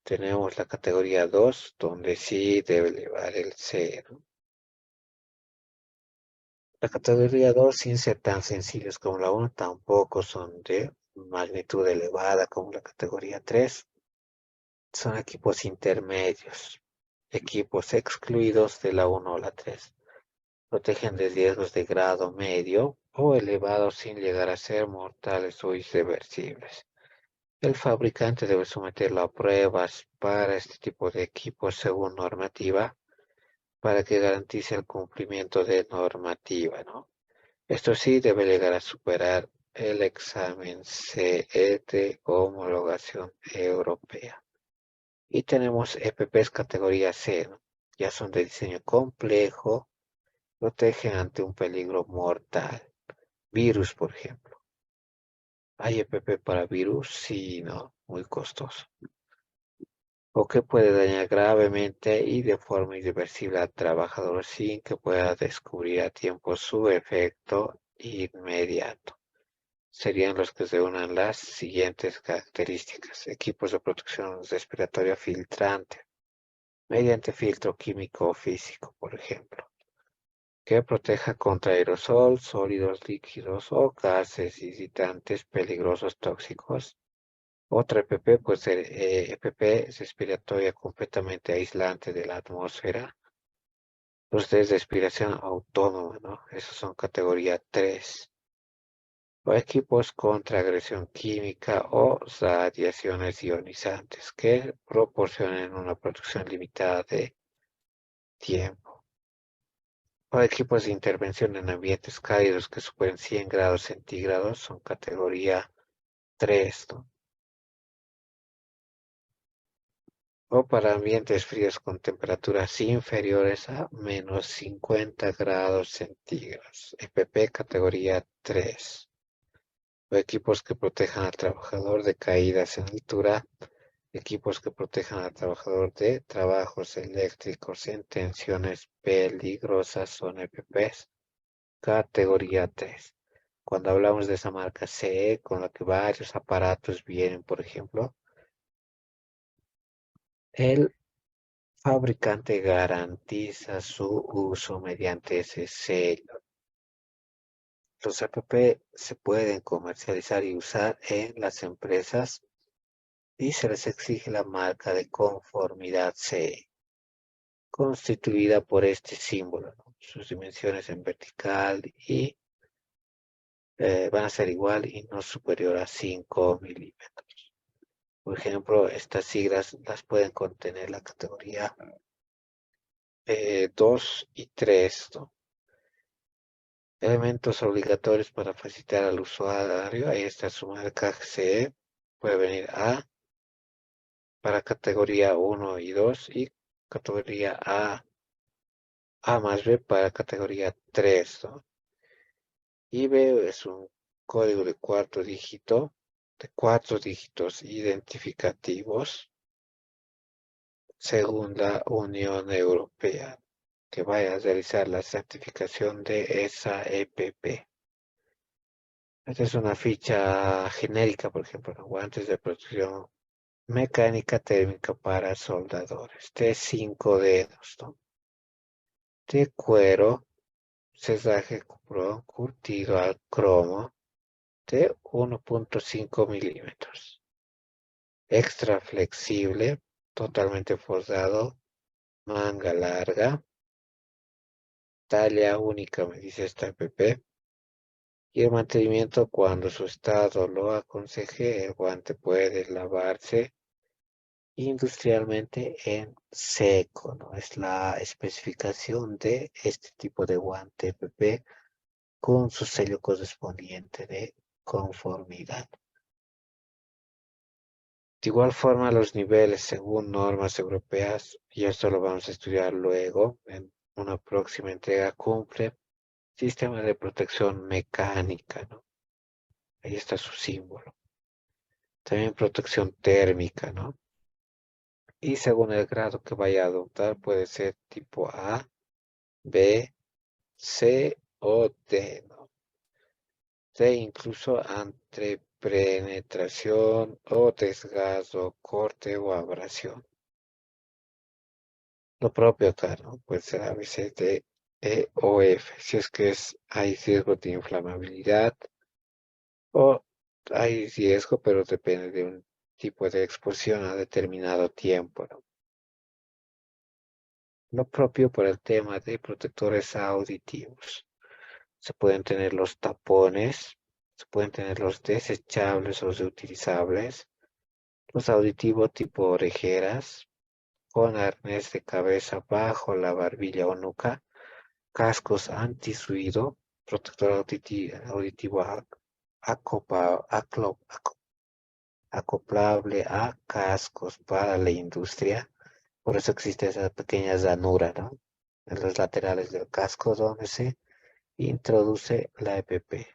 Tenemos la categoría 2, donde sí debe llevar el C, ¿no? La categoría 2, sin ser tan sencillos como la 1, tampoco son de magnitud elevada como la categoría 3. Son equipos intermedios, equipos excluidos de la 1 o la 3. Protegen de riesgos de grado medio o elevado sin llegar a ser mortales o irreversibles. El fabricante debe someterlo a pruebas para este tipo de equipos según normativa para que garantice el cumplimiento de normativa, ¿no? Esto sí debe llegar a superar el examen CE de homologación europea. Y tenemos EPPs categoría C, ¿no? Ya son de diseño complejo Protegen ante un peligro mortal. Virus, por ejemplo. ¿Hay EPP para virus? Sí, no, muy costoso. O que puede dañar gravemente y de forma irreversible al trabajador sin que pueda descubrir a tiempo su efecto inmediato. Serían los que se unan las siguientes características. Equipos de protección respiratoria filtrante, mediante filtro químico o físico, por ejemplo, que proteja contra aerosol, sólidos líquidos o gases irritantes peligrosos tóxicos. Otra EPP puede ser EPP respiratoria completamente aislante de la atmósfera. Los de respiración autónoma, ¿no? Esos son categoría 3. O equipos contra agresión química o radiaciones ionizantes que proporcionen una protección limitada de tiempo. O equipos de intervención en ambientes cálidos que superen 100 grados centígrados son categoría 3, ¿no? O para ambientes fríos con temperaturas inferiores a -50 grados centígrados. EPP categoría 3. O equipos que protejan al trabajador de caídas en altura. Equipos que protejan al trabajador de trabajos eléctricos en tensiones peligrosas son EPPs. Categoría 3. Cuando hablamos de esa marca CE, con la que varios aparatos vienen, por ejemplo, el fabricante garantiza su uso mediante ese sello. Los APP se pueden comercializar y usar en las empresas y se les exige la marca de conformidad CE, constituida por este símbolo, ¿no? Sus dimensiones en vertical y van a ser igual y no superior a 5 milímetros. Por ejemplo, estas siglas las pueden contener la categoría 2 y 3, ¿no? Elementos obligatorios para facilitar al usuario. Ahí está su marca CE. Puede venir A para categoría 1 y 2 y categoría A más B para categoría 3, ¿no? Y B es un código de cuatro dígitos identificativos según la Unión Europea, que vaya a realizar la certificación de esa EPP. Esta es una ficha genérica, por ejemplo, ¿no? Guantes de protección mecánica térmica para soldadores, de 5 dedos, ¿no? De cuero, cerraje curtido al cromo, de 1.5 milímetros. Extra flexible, totalmente forrado, manga larga, talla única, me dice esta EPP. Y el mantenimiento cuando su estado lo aconseje, el guante puede lavarse industrialmente en seco, ¿no? Es la especificación de este tipo de guante EPP con su sello correspondiente de conformidad. De igual forma, los niveles según normas europeas, y esto lo vamos a estudiar luego en una próxima entrega, cumple sistema de protección mecánica, ¿no? Ahí está su símbolo. También protección térmica, ¿no? Y según el grado que vaya a adoptar, puede ser tipo A, B, C o D, ¿no? D incluso ante penetración o desgasto, corte o abrasión. Lo propio acá, ¿no? Puede ser A, B, C, D, E o F, si es que hay riesgo de inflamabilidad o hay riesgo, pero depende de un tipo de exposición a determinado tiempo, ¿no? Lo propio por el tema de protectores auditivos. Se pueden tener los tapones, se pueden tener los desechables o reutilizables, los auditivos tipo orejeras, con arnés de cabeza bajo la barbilla o nuca, cascos anti-ruido, protector auditivo acoplable a cascos para la industria. Por eso existe esa pequeña ranura, ¿no? en los laterales del casco donde se introduce la EPP.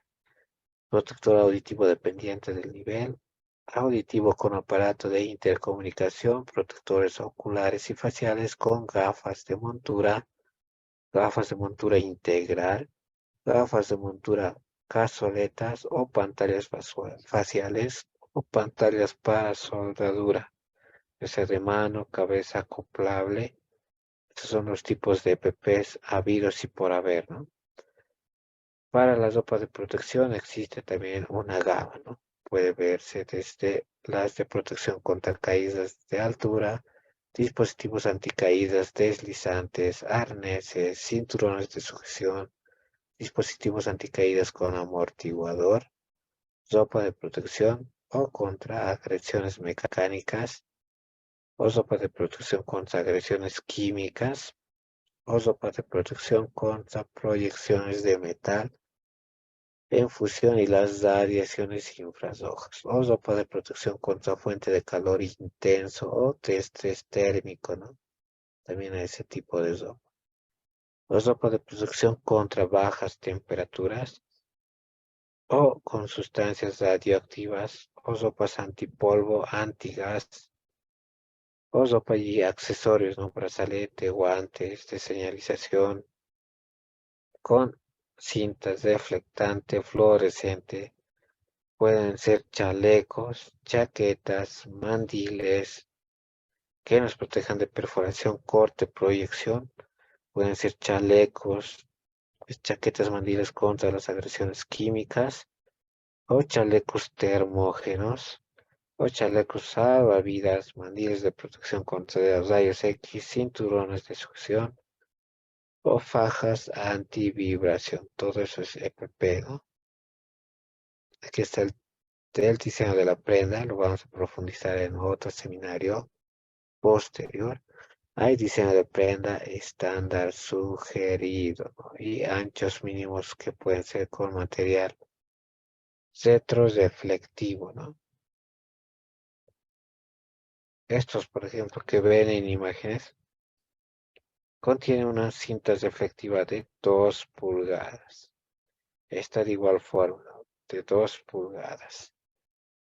Protector auditivo dependiente del nivel auditivo con aparato de intercomunicación, protectores oculares y faciales con gafas de montura integral, gafas de montura cazoletas o pantallas faciales o pantallas para soldadura, ese de mano, cabeza acoplable. Estos son los tipos de EPPs habidos y por haber, ¿no? Para la ropa de protección existe también una gama, ¿no? Puede verse desde las de protección contra caídas de altura, dispositivos anticaídas deslizantes, arneses, cinturones de sujeción, dispositivos anticaídas con amortiguador, ropa de protección o contra agresiones mecánicas, o ropa de protección contra agresiones químicas, o ropa de protección contra proyecciones de metal en fusión y las radiaciones infrarrojas, o ropa de protección contra fuente de calor intenso o de estrés térmico, ¿no? También hay ese tipo de ropa. O ropa de protección contra bajas temperaturas o con sustancias radioactivas, o ropas antipolvo, antigas, o ropa y accesorios, ¿no? Brazalete, guantes de señalización con cintas reflectante fluorescente. Pueden ser chalecos, chaquetas, mandiles que nos protejan de perforación, corte, proyección. Pueden ser chalecos, chaquetas, mandiles contra las agresiones químicas o chalecos termógenos o chalecos salvavidas, mandiles de protección contra los rayos X, cinturones de succión o fajas antivibración. Todo eso es EPP, ¿no? Aquí está el diseño de la prenda, lo vamos a profundizar en otro seminario posterior. Hay diseño de prenda estándar sugerido, ¿no? Y anchos mínimos que pueden ser con material retroreflectivo, ¿no? Estos, por ejemplo, que ven en imágenes, contienen una cinta reflectiva de 2 pulgadas. Esta de igual forma, ¿no? De 2 pulgadas.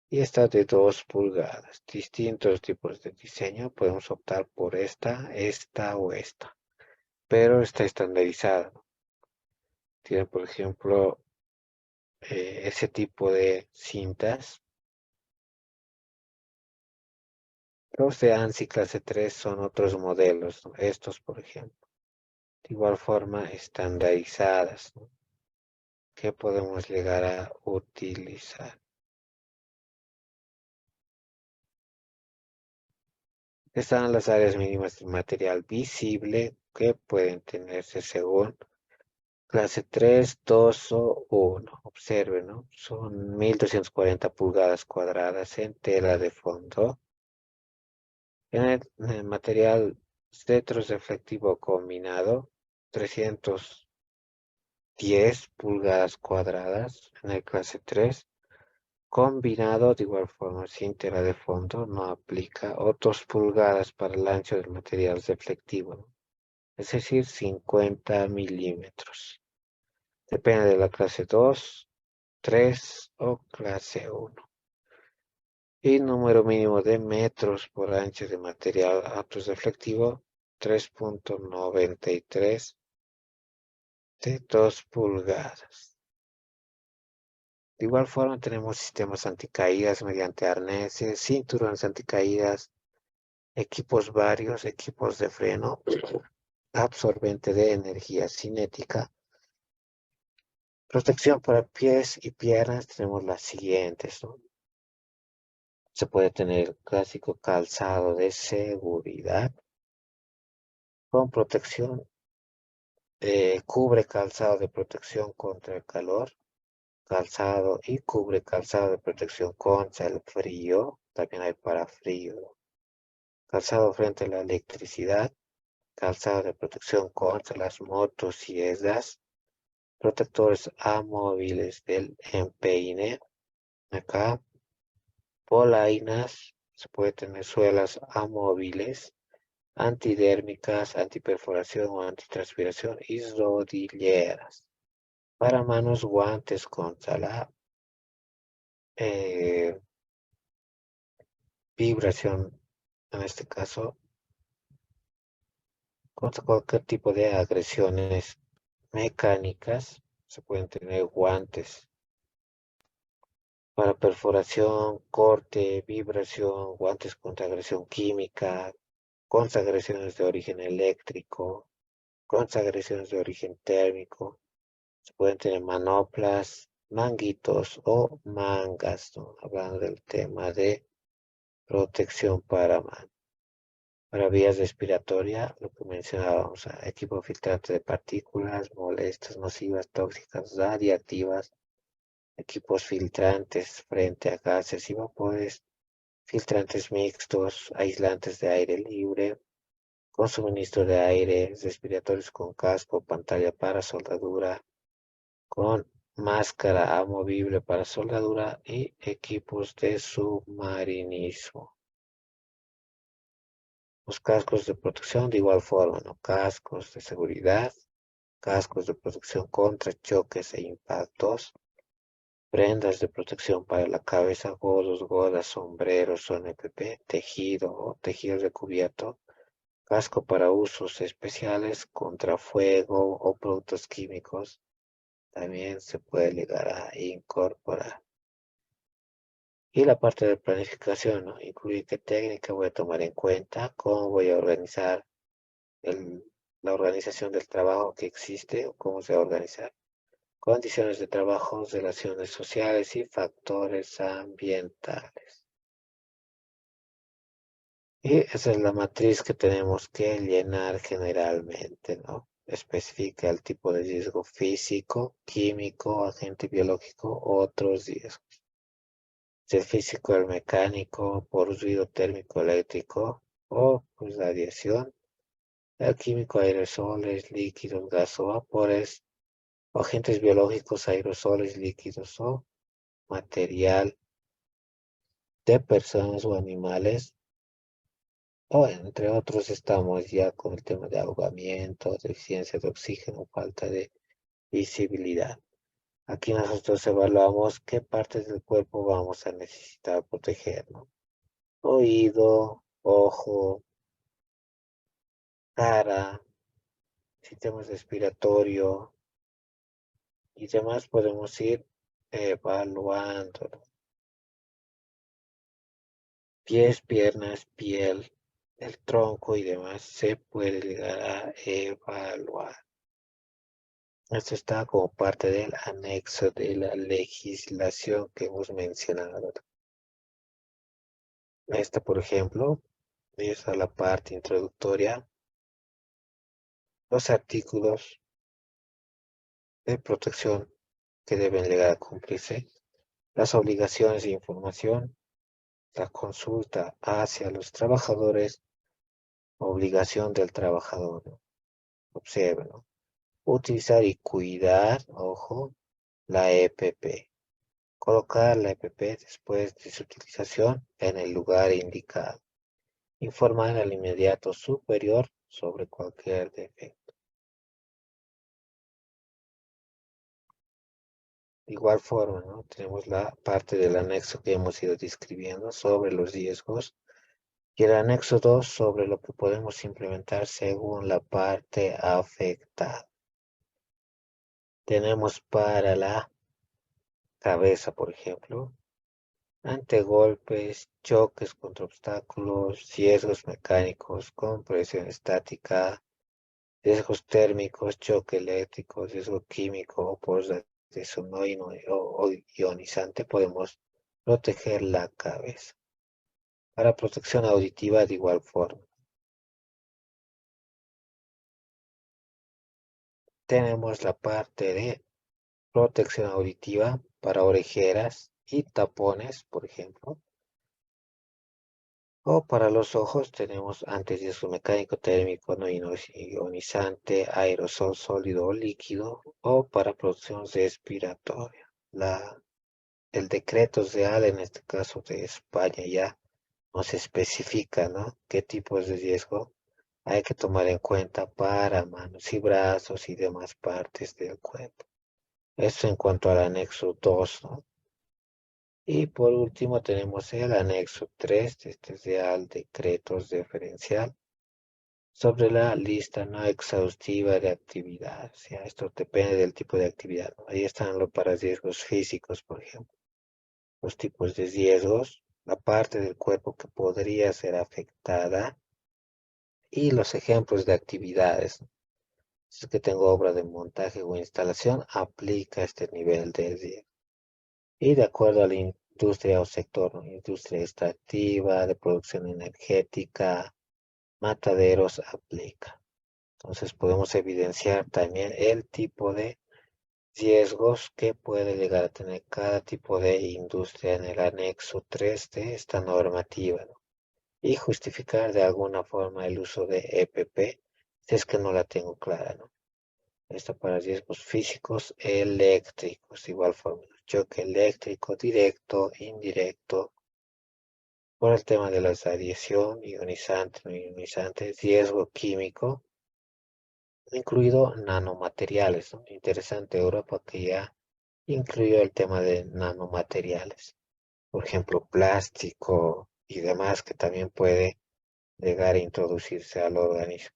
Y esta de 2 pulgadas. Distintos tipos de diseño. Podemos optar por esta o esta. Pero está estandarizada, ¿no? Tiene, por ejemplo, ese tipo de cintas. Los de ANSI clase 3 son otros modelos, ¿no? Estos, por ejemplo. De igual forma, estandarizadas, ¿no? Que podemos llegar a utilizar. Están las áreas mínimas de material visible que pueden tenerse según clase 3, 2 o 1. Observen, ¿no? Son 1240 pulgadas cuadradas en tela de fondo. En el material retroreflectivo combinado, 310 pulgadas cuadradas en el clase 3. Combinado de igual forma sin tela de fondo, no aplica, o 2 pulgadas para el ancho del material reflectivo, ¿no? Es decir, 50 milímetros. Depende de la clase 2, 3 o clase 1. Y número mínimo de metros por ancho de material autorreflectivo, 3.93 de 2 pulgadas. De igual forma tenemos sistemas anticaídas mediante arneses, cinturones anticaídas, equipos varios, equipos de freno, absorbente de energía cinética. Protección para pies y piernas, tenemos las siguientes, ¿no? Se puede tener clásico calzado de seguridad con protección, cubre calzado de protección contra el calor, calzado y cubre calzado de protección contra el frío, también hay para frío, calzado frente a la electricidad, calzado de protección contra las motosierras, protectores amóviles del empeine, acá, polainas, se puede tener suelas amóviles, antidérmicas, antiperforación o antitranspiración y rodilleras. Para manos, guantes contra la eh, vibración, en este caso, contra cualquier tipo de agresiones mecánicas. Se pueden tener guantes para perforación, corte, vibración, guantes contra agresión química, contra agresiones de origen eléctrico, contra agresiones de origen térmico. Se pueden tener manoplas, manguitos o mangas, ¿no? Hablando del tema de protección para vías respiratorias, lo que mencionábamos, equipo filtrante de partículas molestas, nocivas, tóxicas, radiactivas, equipos filtrantes frente a gases y vapores, filtrantes mixtos, aislantes de aire libre, con suministro de aire, respiratorios con casco, pantalla para soldadura, con máscara amovible para soldadura y equipos de submarinismo. Los cascos de protección de igual forma, ¿no? Cascos de seguridad, cascos de protección contra choques e impactos, prendas de protección para la cabeza, gorros, gorras, sombreros o NPP, tejido o tejido recubierto, casco para usos especiales contra fuego o productos químicos, también se puede llegar a incorporar. Y la parte de planificación, ¿no? Incluye qué técnica voy a tomar en cuenta, cómo voy a organizar el, la organización del trabajo que existe o cómo se va a organizar, condiciones de trabajo, relaciones sociales y factores ambientales. Y esa es la matriz que tenemos que llenar generalmente, ¿no? Especifica el tipo de riesgo físico, químico, agente biológico, otros riesgos. Si el físico, el mecánico, por ruido térmico eléctrico o pues, radiación, el químico, aerosoles, líquidos, gas o vapores, o agentes biológicos, aerosoles, líquidos o material de personas o animales, o entre otros estamos ya con el tema de ahogamiento, deficiencia de oxígeno, falta de visibilidad. Aquí nosotros evaluamos qué partes del cuerpo vamos a necesitar proteger, ¿no? Oído, ojo, cara, sistema respiratorio y demás podemos ir evaluando. Pies, piernas, piel, el tronco y demás se puede llegar a evaluar. Esto está como parte del anexo de la legislación que hemos mencionado. Esta, por ejemplo, es a la parte introductoria, los artículos de protección que deben llegar a cumplirse, las obligaciones de información, la consulta hacia los trabajadores, obligación del trabajador, ¿no? Observen, ¿no? Utilizar y cuidar, ojo, la EPP. Colocar la EPP después de su utilización en el lugar indicado. Informar al inmediato superior sobre cualquier defecto. De igual forma, ¿no? Tenemos la parte del anexo que hemos ido describiendo sobre los riesgos y el anexo 2 sobre lo que podemos implementar según la parte afectada. Tenemos para la cabeza, por ejemplo, ante golpes, choques contra obstáculos, riesgos mecánicos, compresión estática, riesgos térmicos, choque eléctrico, riesgo químico o por radiación o ionizante, podemos proteger la cabeza. Para protección auditiva de igual forma. Tenemos la parte de protección auditiva para orejeras y tapones, por ejemplo. O para los ojos tenemos antirriesgo mecánico, térmico, no ionizante, aerosol sólido o líquido, o para producción respiratoria. El decreto real, en este caso de España, ya nos especifica, ¿no? Qué tipos de riesgo hay que tomar en cuenta para manos y brazos y demás partes del cuerpo. Eso en cuanto al anexo 2, ¿no? Y por último tenemos el anexo 3, este es de al decretos deferencial sobre la lista no exhaustiva de actividades. Ya, esto depende del tipo de actividad, ¿no? Ahí están los para riesgos físicos, por ejemplo, los tipos de riesgos, la parte del cuerpo que podría ser afectada y los ejemplos de actividades, ¿no? Si es que tengo obra de montaje o instalación, aplica este nivel de riesgo. Y de acuerdo a la industria o sector, ¿no? Industria extractiva, de producción energética, mataderos, aplica. Entonces podemos evidenciar también el tipo de riesgos que puede llegar a tener cada tipo de industria en el anexo 3 de esta normativa, ¿no? Y justificar de alguna forma el uso de EPP si es que no la tengo clara, ¿no? Esto para riesgos físicos eléctricos, de igual forma, choque eléctrico directo, indirecto, por el tema de la radiación, ionizante, no ionizante, riesgo químico, incluido nanomateriales, ¿no? Interesante Europa que ya incluyó el tema de nanomateriales, por ejemplo, plástico y demás que también puede llegar a introducirse al organismo.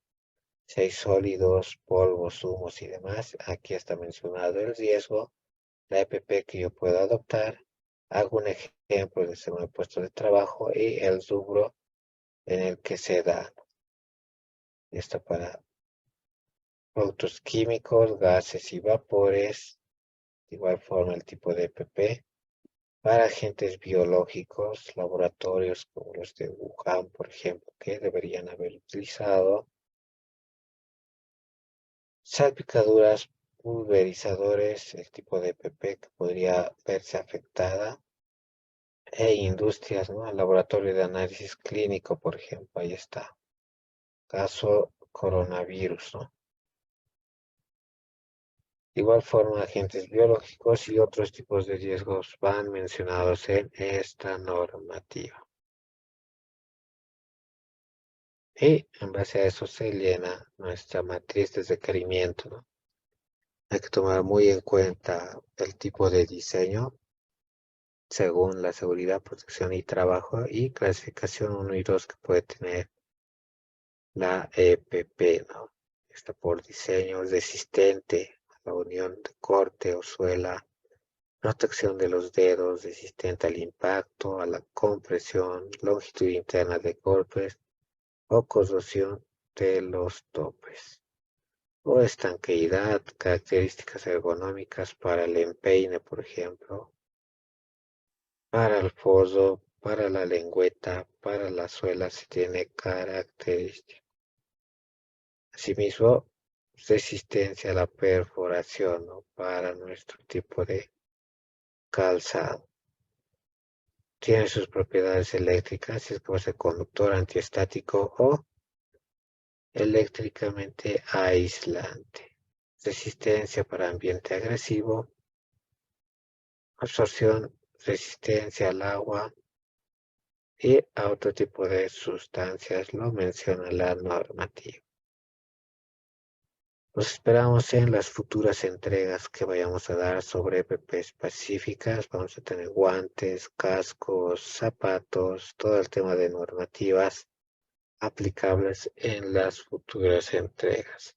Si hay sólidos, polvos, humos y demás, aquí está mencionado el riesgo, la EPP que yo puedo adoptar, hago un ejemplo de según el puesto de trabajo y el rubro en el que se da. Esto para productos químicos, gases y vapores, de igual forma el tipo de EPP. Para agentes biológicos, laboratorios como los de Wuhan, por ejemplo, que deberían haber utilizado. Salpicaduras, pulverizadores, el tipo de EPP que podría verse afectada. E industrias, ¿no? El laboratorio de análisis clínico, por ejemplo, ahí está. Caso coronavirus, ¿no? De igual forma, agentes biológicos y otros tipos de riesgos van mencionados en esta normativa. Y en base a eso se llena nuestra matriz de requerimiento, ¿no? Hay que tomar muy en cuenta el tipo de diseño según la seguridad, protección y trabajo y clasificación 1 y 2 que puede tener la EPP, ¿no? Está por diseño resistente a la unión de corte o suela, protección de los dedos, resistente al impacto, a la compresión, longitud interna de golpes o corrosión de los topes. O estanqueidad, características ergonómicas para el empeine, por ejemplo, para el foso, para la lengüeta, para la suela se tiene características. Asimismo, resistencia a la perforación, ¿no? Para nuestro tipo de calzado. Tiene sus propiedades eléctricas, es como ser conductor antiestático o eléctricamente aislante. Resistencia para ambiente agresivo, absorción, resistencia al agua y a otro tipo de sustancias, lo menciona la normativa. Los esperamos en las futuras entregas que vayamos a dar sobre EPP específicas. Vamos a tener guantes, cascos, zapatos, todo el tema de normativas aplicables en las futuras entregas.